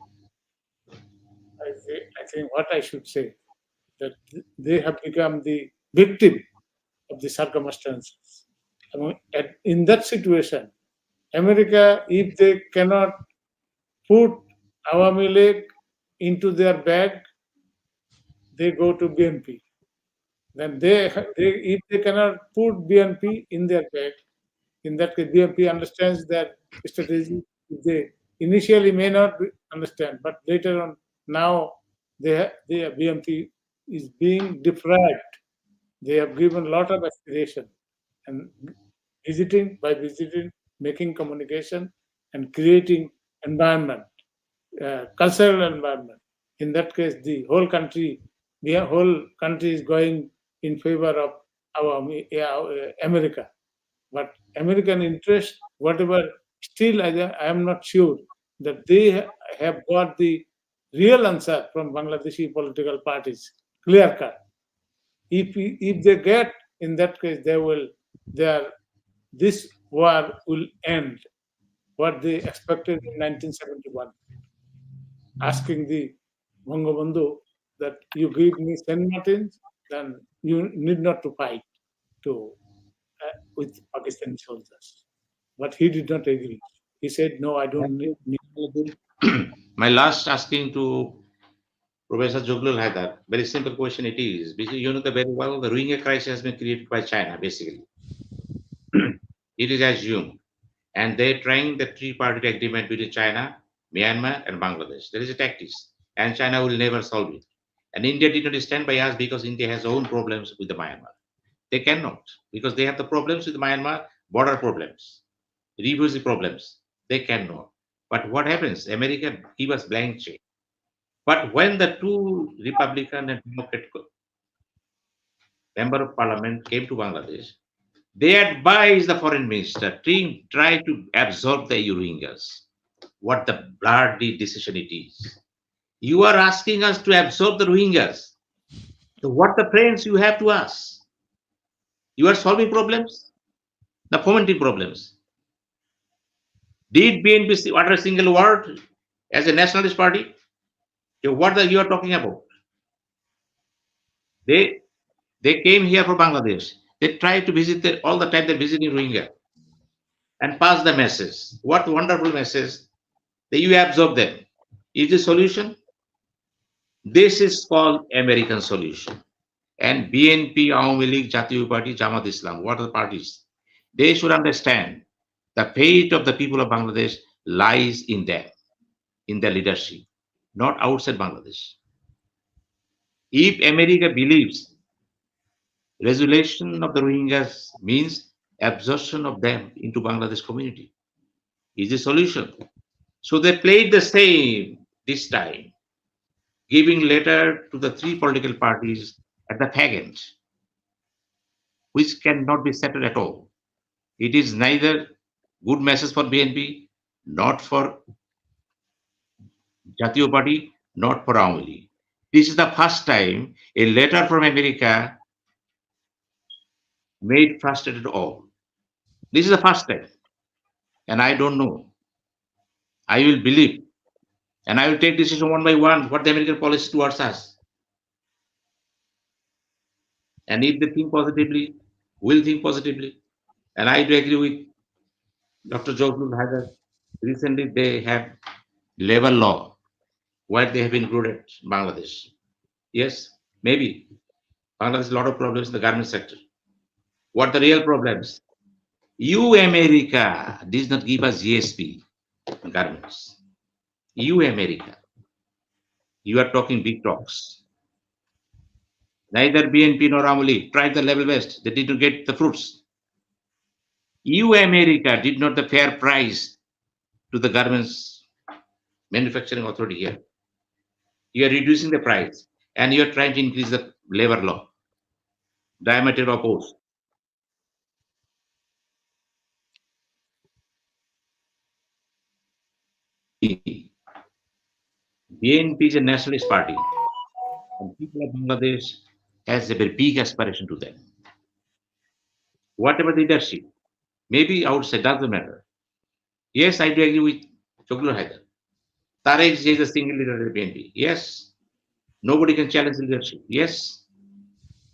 Speaker 4: I think what I should say, that they have become the victim of the circumstances. I mean, in that situation, America, if they cannot put Awami League into their bag, they go to BNP. Then if they cannot put BNP in their bag, in that case, BNP understands that strategy. They initially may not understand, but later on, now BNP is being deprived. They have given a lot of aspiration, and by visiting, making communication, and creating environment, cultural environment. In that case, the whole country is going in favor of America. But American interest, whatever, still I am not sure that they have got the real answer from Bangladeshi political parties, clear cut. If they get, in that case, this war will end. What they expected in 1971, asking the Bangabandhu that you give me Saint Martins, then you need not to fight with Pakistani soldiers. But he did not agree. He said, no, I don't need.
Speaker 1: My last asking to Professor Zaglul Haider, very simple question it is, because you know very well the Rohingya crisis has been created by China, basically. It is assumed. And they're trying the three-party agreement between China, Myanmar, and Bangladesh. There is a tactics, and China will never solve it. And India did not stand by us because India has own problems with the Myanmar. They cannot, because they have the problems with Myanmar, border problems, refugee problems. They cannot. But what happens? America give us blank check. But when the two Republican and Democrat member of parliament came to Bangladesh, they advised the foreign minister to try to absorb the Rohingyas. What the bloody decision it is. You are asking us to absorb the Rohingyas. So what the friends you have to us? You are solving problems? The fomenting problems. Did BNP utter a single word as a nationalist party? So what you are talking about? They came here for Bangladesh. They tried to visit all the time they're visiting Rohingya and pass the message. What wonderful message that you absorb them. Is the solution? This is called American solution. And BNP, Awami League, Jatiya Party, Jamaat Islam, what are the parties? They should understand the fate of the people of Bangladesh lies in them, in their leadership, not outside Bangladesh. If America believes resolution of the Rohingyas means absorption of them into Bangladesh community, is the solution. So they played the same this time, giving letter to the three political parties at the fag end, which cannot be settled at all. It is neither good message for BNP, not for Jatiya Party, not for Awami League. This is the first time a letter from America made frustrated all. This is the first time. And I don't know. I will believe. And I will take decision one by one what the American policy towards us. And if they think positively, will think positively. And I do agree with Dr. Zaglul Haider, recently they have labor law where they have included Bangladesh. Yes, maybe Bangladesh has a lot of problems in the garment sector. What the real problems? You, America, did not give us GSP garments. You, America, you are talking big talks. Neither BNP nor Amuli tried the level best. They did not get the fruits. You, America, did not the fair price to the garments manufacturing authority here. You are reducing the price and you are trying to increase the labor law. Diameter opposed. BNP is a nationalist party, and people of Bangladesh has a very big aspiration to them. Whatever the leadership, maybe outside doesn't matter. Yes, I do agree with Zaglul Haider. Tarek is a single leader of the BNP. Yes, nobody can challenge the leadership. Yes,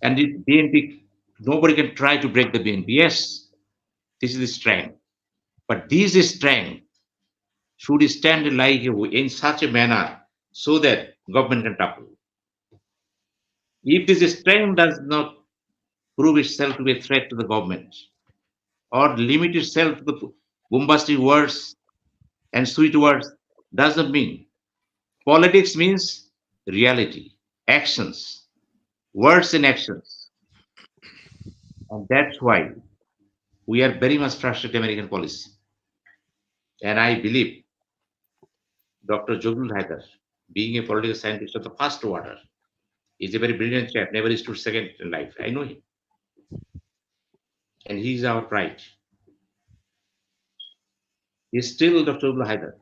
Speaker 1: and the BNP, nobody can try to break the BNP. Yes, this is the strength. But this strength should stand like in such a manner so that government can topple. If this strength does not prove itself to be a threat to the government or limit itself to the bombastic words and sweet words, doesn't mean. Politics means reality, actions, words and actions. And that's why we are very much frustrated American policy. And I believe Dr. Zaglul Haider, being a political scientist of the first order, is a very brilliant chap, never stood second in life. I know him. And he is our pride. He is still Dr. Zaglul Haider.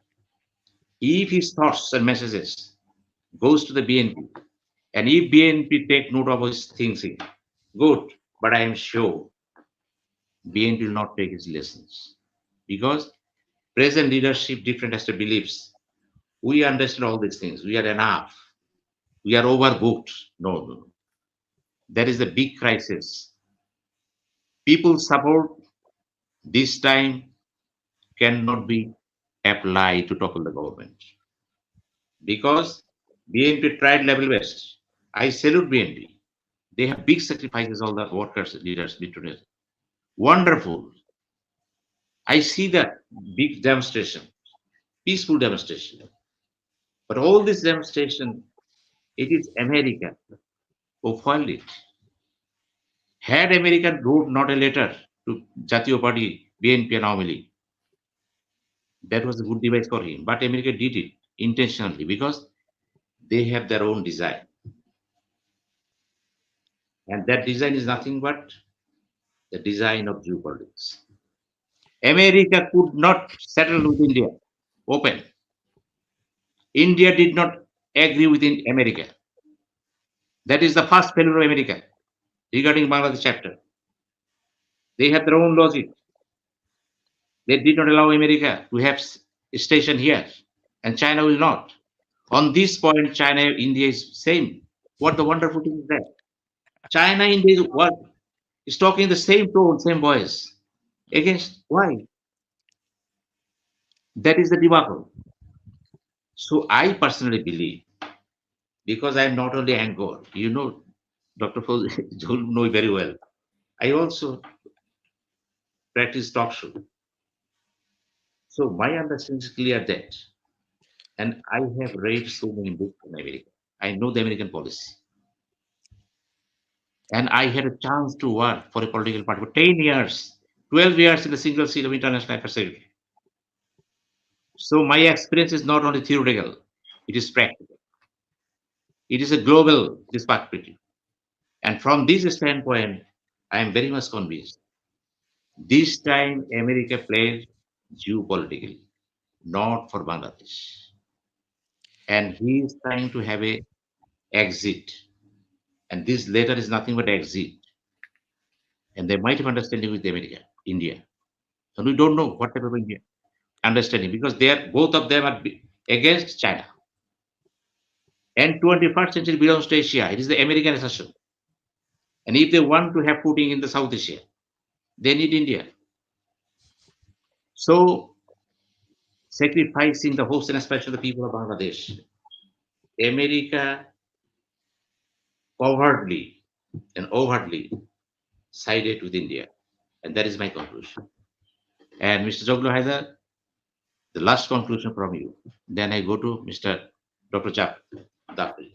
Speaker 1: If his thoughts and messages goes to the BNP, and if BNP take note of his thinking, good, but I am sure BNP will not take his lessons. Because present leadership, different as to beliefs, we understand all these things. We are enough. We are overbooked. No. There is a big crisis. People support this time cannot be applied to topple the government. Because BNP tried level best. I salute BNP. They have big sacrifices, all the workers, leaders did today. Wonderful. I see that big demonstration, peaceful demonstration. But all this demonstration, it is America who foiled it. Had America wrote not a letter to Jatiyo Party, BNP and Awami, that was a good device for him. But America did it intentionally because they have their own design. And that design is nothing but the design of geopolitics. America could not settle with India open. India did not agree with America. That is the first failure of America regarding Bangladesh chapter. They have their own logic. They did not allow America to have a station here, and China will not. On this point, China, India is same. What the wonderful thing is that China, India is talking the same tone, same voice. Against why? That is the debacle. So I personally believe, because I am not only anchor, you know, Dr. Joel know very well. I also practice talk show. So my understanding is clear that, and I have read so many books in America. I know the American policy. And I had a chance to work for a political party for 10 years, 12 years in the single seat of international affairs secretary. So my experience is not only theoretical, it is practical. It is a global perspective. And from this standpoint, I am very much convinced. This time America played geopolitically, not for Bangladesh. And he is trying to have a exit. And this letter is nothing but exit. And they might have understanding with America, India. And we don't know what type of India understanding because they are both of them are against China. And 21st century belongs to Asia. It is the American assertion. And if they want to have footing in the South Asia, they need India. So, sacrificing the hopes and aspirations of the people of Bangladesh, America covertly and overtly sided with India. And that is my conclusion. And Mr. Zaglul Haider, the last conclusion from you. Then I go to Mr. Dr. Doftori.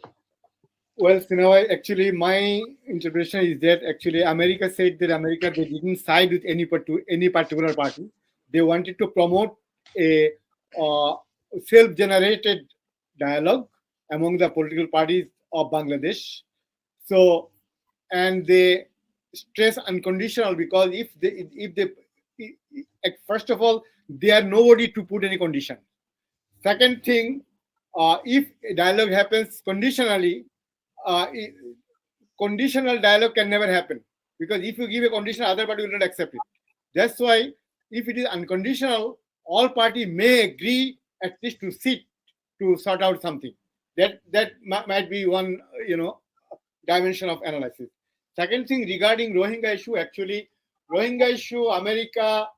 Speaker 2: Well, Sinawai, actually, my interpretation is that actually America said that America they didn't side with any particular party. They wanted to promote a self-generated dialogue among the political parties of Bangladesh. So, and they stress unconditional because first of all they are nobody to put any condition. Second thing, if a dialogue happens conditionally, conditional dialogue can never happen because if you give a condition, other party will not accept it. That's why if it is unconditional, all party may agree at least to sit to sort out something. That might be one dimension of analysis. Second thing regarding Rohingya issue, actually Rohingya issue, America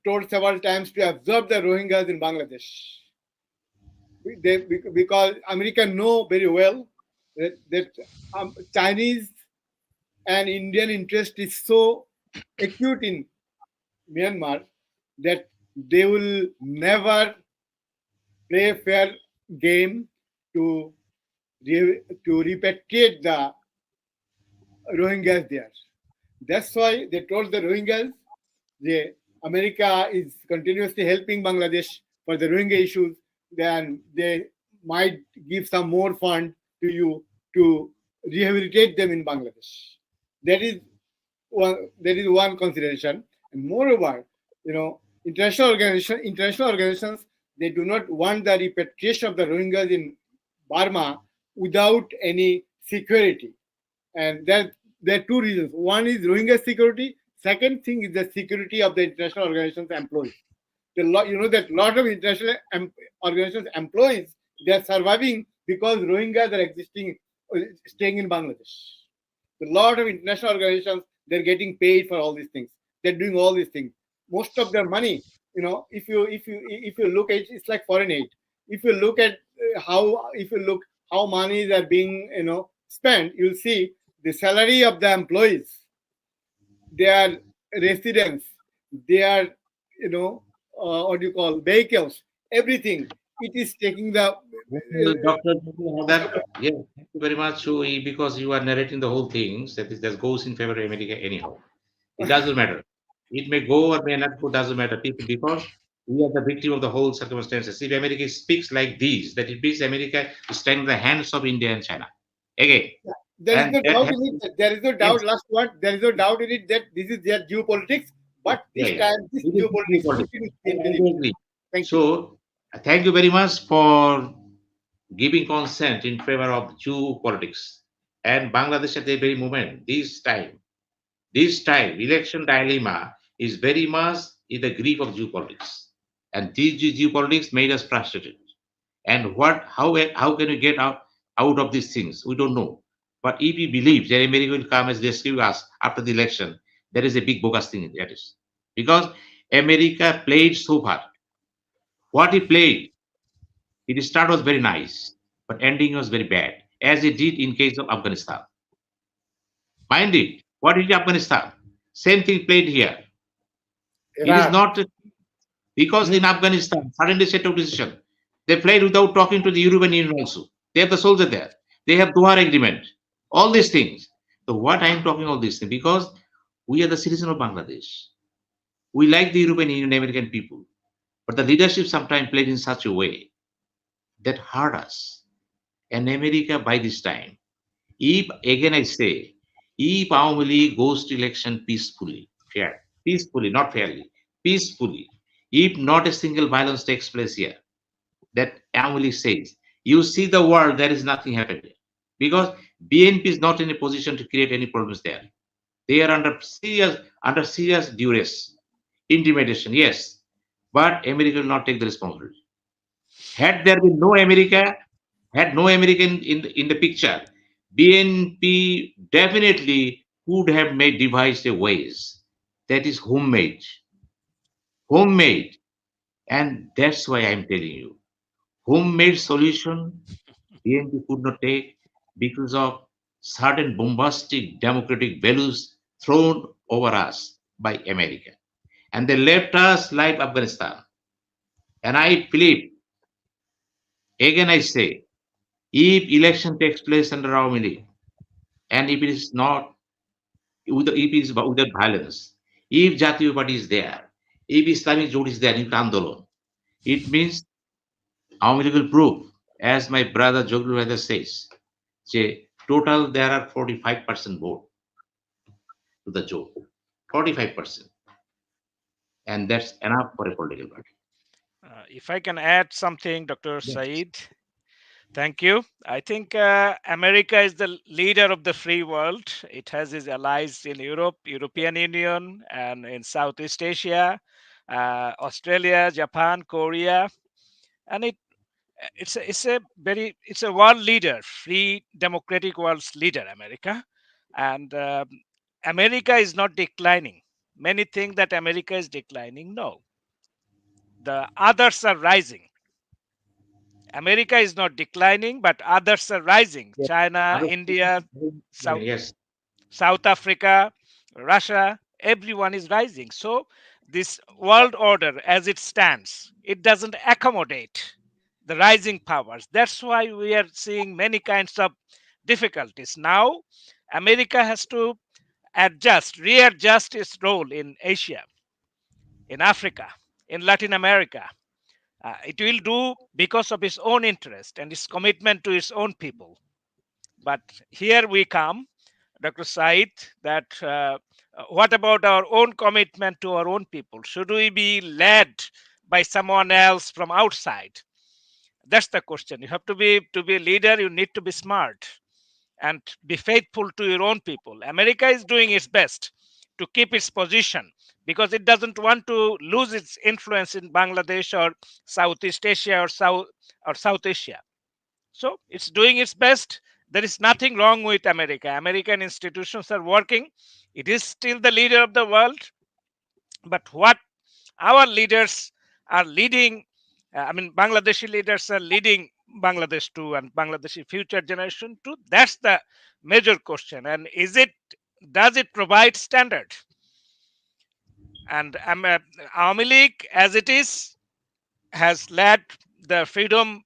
Speaker 2: told several times to observe the Rohingyas in Bangladesh. Because America know very well that Chinese and Indian interest is so acute in Myanmar that they will never play a fair game to repatriate the Rohingyas there. That's why they told the Rohingyas America is continuously helping Bangladesh for the Rohingya issues, then they might give some more fund to you to rehabilitate them in Bangladesh. That is one consideration. And moreover, international organizations, they do not want the repatriation of the Rohingyas in Burma without any security. And there are two reasons. One is Rohingya security. Second thing is the security of the international organizations employees. You know that a lot of international organizations employees, they are surviving because Rohingyas are staying in Bangladesh. A lot of international organizations, they're getting paid for all these things. They're doing all these things. Most of their money, if you look at it, it's like foreign aid. If you look at how monies are being spent, you'll see the salary of the employees, their residence, their what do you call vehicles, everything. It is taking the
Speaker 1: Dr. Yeah, thank you very much, Shui, because you are narrating the whole things that goes in favor of America anyhow. It doesn't matter. It may go or may not go, doesn't matter. People, because we are the victim of the whole circumstances. If America speaks like this, that it means America is standing in the hands of India and China. Again.
Speaker 2: There is no
Speaker 1: that
Speaker 2: doubt
Speaker 1: has-
Speaker 2: in it. There is no doubt.
Speaker 1: Yes.
Speaker 2: Last one. There is no doubt in it that this is their geopolitics. But this
Speaker 1: Yeah, yeah.
Speaker 2: time, this
Speaker 1: It is
Speaker 2: geopolitics.
Speaker 1: geopolitics.
Speaker 2: Thank
Speaker 1: I agree.
Speaker 2: you.
Speaker 1: So, thank you very much for giving consent in favor of Jew politics. And Bangladesh at the very moment, this time, election dilemma is very much in the grip of Jew politics. And these Jew politics made us frustrated. And how can we get out of these things? We don't know. But if we believe that America will come and rescue us after the election, there is a big bogus thing in that is. Because America played so far. What he played, the start was very nice, but ending was very bad, as it did in case of Afghanistan. Mind it, what is Afghanistan? Same thing played here. It is
Speaker 4: Iraq.
Speaker 1: not because in Afghanistan, suddenly set of decision. They played without talking to the European Union also. They have the soldier there. They have Doha agreement. All these things. So what I am talking all these things because we are the citizen of Bangladesh. We like the European Union, American people, but the leadership sometimes played in such a way that hurt us. And America by this time, if again I say, if Awami League goes to election peacefully, not fairly, peacefully, if not a single violence takes place here, that Awami League says, you see the world, there is nothing happening. Because BNP is not in a position to create any problems there. They are under serious duress, intimidation, yes. But America will not take the responsibility. Had there been no America, had no American in the picture, BNP definitely could have made devised a ways that is homemade, and that's why I'm telling you, homemade solution BNP could not take because of certain bombastic democratic values thrown over us by America, and they left us like Afghanistan. And I believe, again I say, if election takes place under our League, and if it is not, if it is without violence, if Jatiya Party is there, if Islamic Jot is there in Andolon, it means our League will prove, as my brother Zaglul Haider says, say, total there are 45% vote to the Jot, 45%, and that's enough for a political party.
Speaker 3: If I can add something, Dr.
Speaker 1: Yes.
Speaker 3: Said, thank you. I think America is the leader of the free world. It has its allies in Europe, European Union, and in Southeast Asia, Australia, Japan, Korea, and it's a world leader, free democratic world's leader, America, and America is not declining. Many think that America is declining. No, the others are rising. America is not declining, but others are rising.
Speaker 1: Yes.
Speaker 3: China,
Speaker 1: Other-
Speaker 3: India,
Speaker 1: Yes.
Speaker 3: South Africa, Russia, everyone is rising. So, this world order as it stands, it doesn't accommodate the rising powers. That's why we are seeing many kinds of difficulties. Now, America has to readjust its role in Asia, in Africa, in Latin America. It will do because of its own interest and its commitment to its own people. But here we come, Dr. Said, that what about our own commitment to our own people? Should we be led by someone else from outside? That's the question. You have to be a leader. You need to be smart and be faithful to your own people. America is doing its best to keep its position because it doesn't want to lose its influence in Bangladesh or Southeast Asia or South Asia. So it's doing its best. There is nothing wrong with America. American institutions are working. It is still the leader of the world. But what our leaders are leading, Bangladeshi leaders are leading Bangladesh to and Bangladeshi future generation to, that's the major question. And does it provide standard? And Awami League, as it is, has led the freedom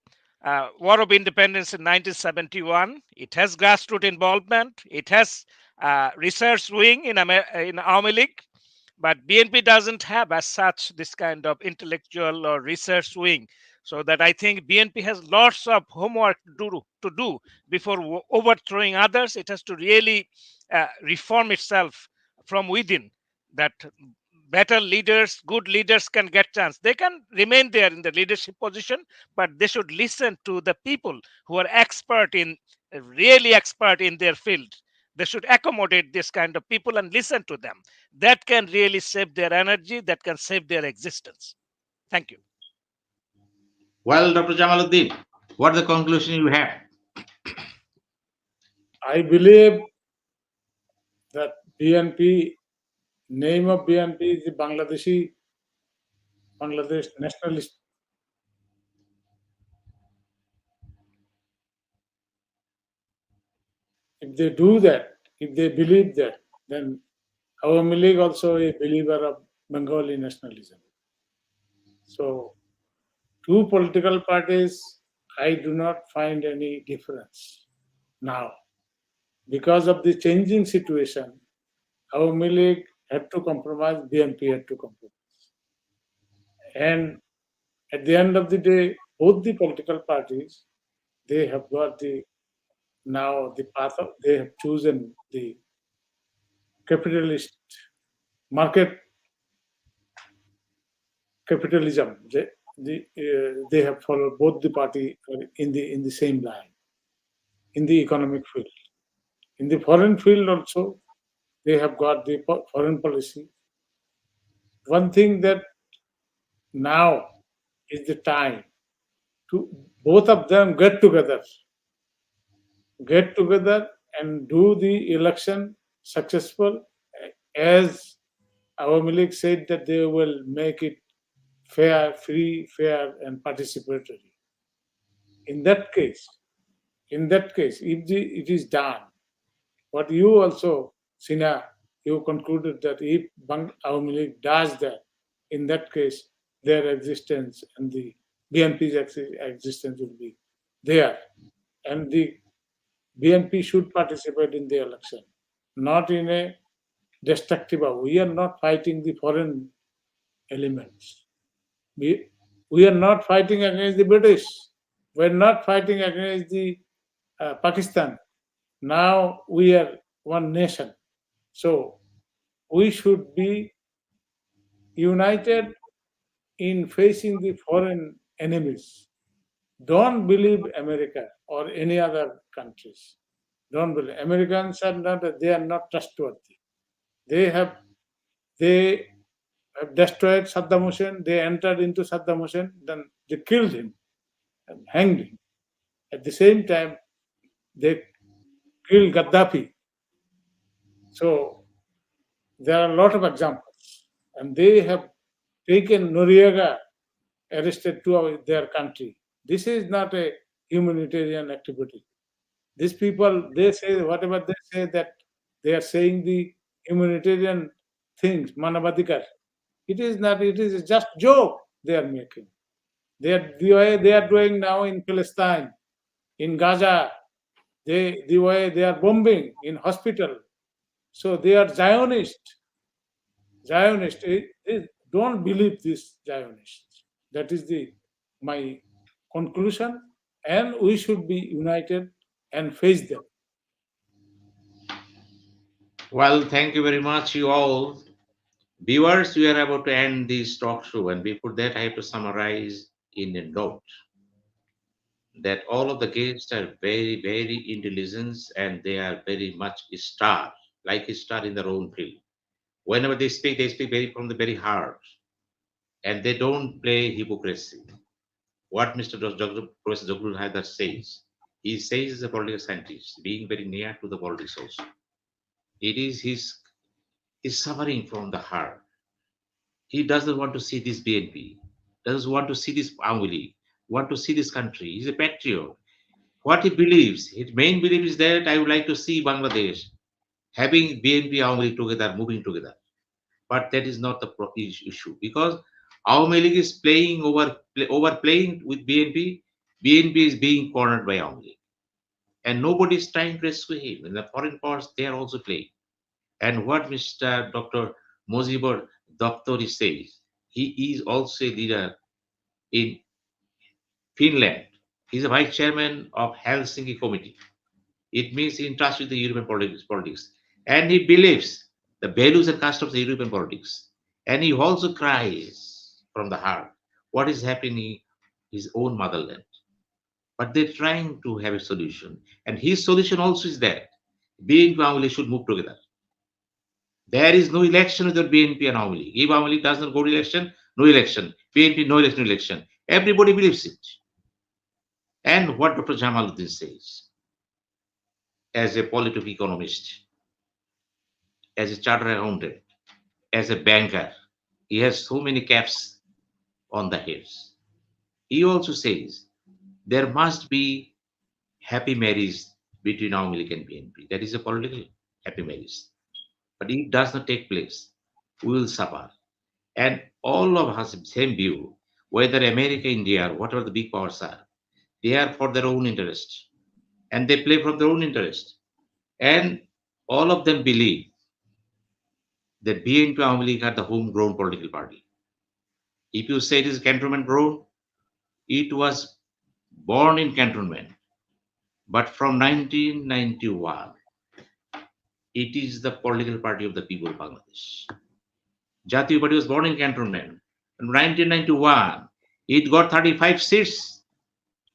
Speaker 3: war of independence in 1971. It has grassroots involvement. It has research wing in Awami League, but BNP doesn't have as such this kind of intellectual or research wing. So that I think BNP has lots of homework to do before overthrowing others. It has to really reform itself from within. That better leaders, good leaders can get chance. They can remain there in the leadership position, but they should listen to the people who are really expert in their field. They should accommodate this kind of people and listen to them. That can really save their energy, that can save their existence. Thank you.
Speaker 1: Well, Dr. Jamaluddin, what the conclusion you have?
Speaker 4: I believe that BNP, name of BNP is the Bangladesh Nationalist. If they do that, if they believe that, then Awami League also a believer of Bengali nationalism. So, two political parties, I do not find any difference now. Because of the changing situation, Awami League had to compromise, BNP had to compromise. And at the end of the day, both the political parties, they have got the path of, they have chosen the capitalist market capitalism. They have followed, both the party in the same line in the economic field. In the foreign field also, they have got the foreign policy. One thing that now is the time to both of them get together and do the election successful, as Awami League said that they will make it fair, free, fair, and participatory. In that case, if it is done, what you also, Sina, you concluded that if Awami League does that, in that case, their existence and the BNP's existence will be there. And the BNP should participate in the election, not in a destructive way. We are not fighting the foreign elements. We are not fighting against the British. We are not fighting against the Pakistan. Now we are one nation. So we should be united in facing the foreign enemies. Don't believe America or any other countries. Don't believe. Americans are not trustworthy. They have destroyed Saddam Hussein. They entered into Saddam Hussein, then they killed him and hanged him. At the same time, they killed Gaddafi. So there are a lot of examples, and they have taken Noriega, arrested to their country. This is not a humanitarian activity. These people, they say whatever they say, that they are saying the humanitarian things, manavadikar. It is not. It is just joke they are making. The way they are doing now in Palestine, in Gaza, the way they are bombing in hospital. So they are Zionist. Zionist. Don't believe this Zionists. That is my conclusion, and we should be united and face them.
Speaker 1: Well, thank you very much, you all. Viewers, we are about to end this talk show, and before that, I have to summarize in a note that all of the guests are very, very intelligent and they are very much a star, like a star in their own field. Whenever they speak very from the very heart, and they don't play hypocrisy. What Mr. Professor Zaglul Haider says, he says as a political scientist, being very near to the politics also. It is his suffering from the heart. He doesn't want to see this BNP, doesn't want to see this family, want to see this country. He's a patriot. What he believes, his main belief is that I would like to see Bangladesh having BNP Awami League together, moving together. But that is not the issue, because Awami League is overplaying with BNP. BNP is being cornered by Awami League. And nobody is trying to rescue him. In the foreign powers, they are also playing. And what Mr. Dr. Mojibur Doftori says, he is also a leader in Finland. He's a vice chairman of Helsinki committee. It means in touch with the European politics. And he believes the values and customs of the European politics. And he also cries from the heart what is happening in his own motherland. But they're trying to have a solution. And his solution also is that BNP Awami League should move together. There is no election without BNP and Awami League. If Awami League doesn't go to election, no election. BNP, no election, no election. Everybody believes it. And what Dr. Jamaluddin says, as a political economist, as a chartered accountant, as a banker, he has so many caps on the heads. He also says there must be happy marriage between Awami League and BNP. That is a political happy marriage. But if it does not take place, we will suffer. And all of us have the same view, whether America, India, or whatever the big powers are, they are for their own interest. And they play from their own interest. And all of them believe that BNP Awami League are the homegrown political party. If you say it is cantonment grown, it was born in cantonment. But from 1991, it is the political party of the people of Bangladesh. Jatiya Party was born in cantonment. In 1991, it got 35 seats,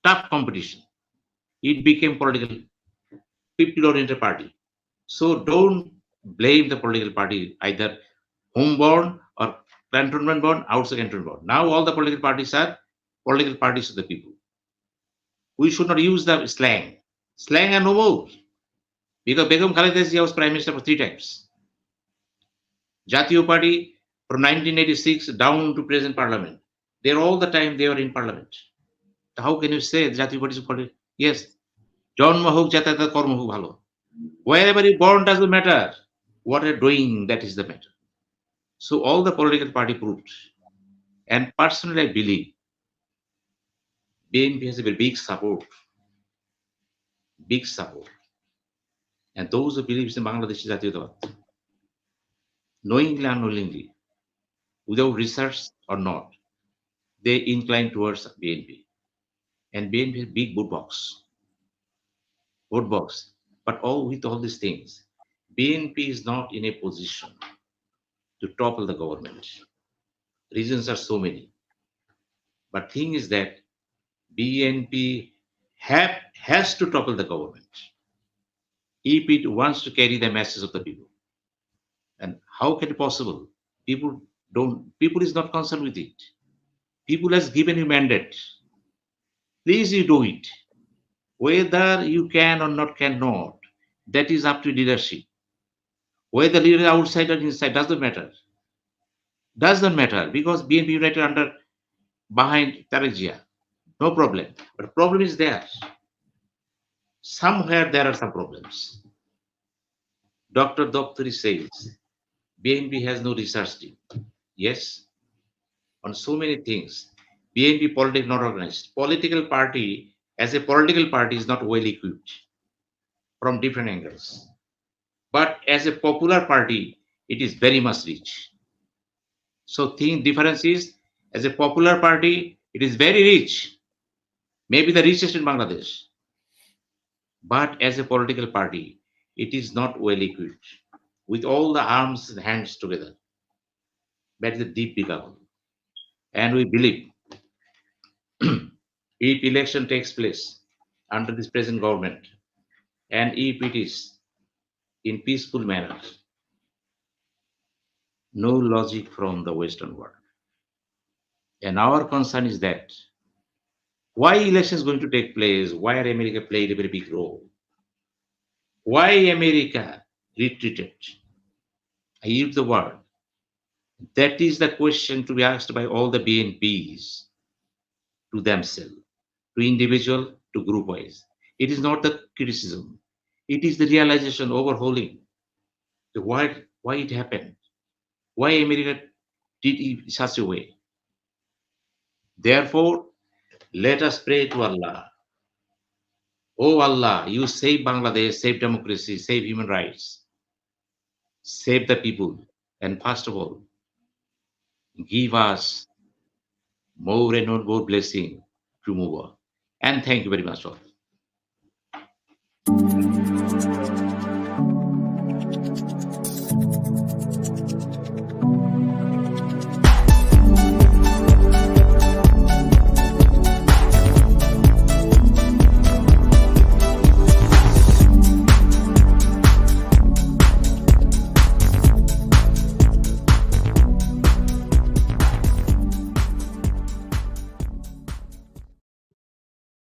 Speaker 1: tough competition. It became political, people-oriented party. So don't blame the political party, either homeborn or cantonment born, outside cantonment born. Now all the political parties are political parties of the people. We should not use the slang. Slang and no more. Because Begum Khaleda Zia was prime minister for 3 times. Jatiyo Party from 1986 down to present parliament. They're all the time they were in parliament. How can you say Jatiyo Party is political? Yes. Janma হোক যাতায়াত কর্ম হোক ভালো. Wherever you born doesn't matter. What you're doing, that is the matter. So all the political party proved. And personally, I believe BNP has a very big support. Big support. And those who believe in Bangladeshi Jatiyotavad, knowingly, unknowingly, without research or not, they incline towards BNP. And BNP has big vote box. Vote box. But with all these things, BNP is not in a position to topple the government. Reasons are so many. But thing is that BNP has to topple the government if it wants to carry the message of the people. And how can it possible? People is not concerned with it. People has given you mandate. Please you do it. Whether you can or not cannot, that is up to leadership. Whether leader outside or inside doesn't matter. Doesn't matter because BNP united under behind Tarajia. No problem. But problem is there. Somewhere there are some problems. Dr. Doftori says BNP has no research team. Yes, on so many things. BNP politics not organized. Political party as a political party is not well equipped from different angles. But as a popular party, it is very much rich. So difference is as a popular party, it is very rich. Maybe the richest in Bangladesh. But as a political party, it is not well equipped with all the arms and hands together. That is a deep hole. And we believe if election takes place under this present government and if it is in peaceful manner, no logic from the Western world. And our concern is that why election is going to take place, why America played a very big role, why America retreated. I use the word. That is the question to be asked by all the BNPs to themselves, to individual, to group wise. It is not the criticism. It is the realization, overhauling. Why it happened? Why America did it such a way? Therefore, let us pray to Allah. Oh Allah, you save Bangladesh, save democracy, save human rights, save the people, and first of all, give us more and more blessing to move on. And thank you very much all.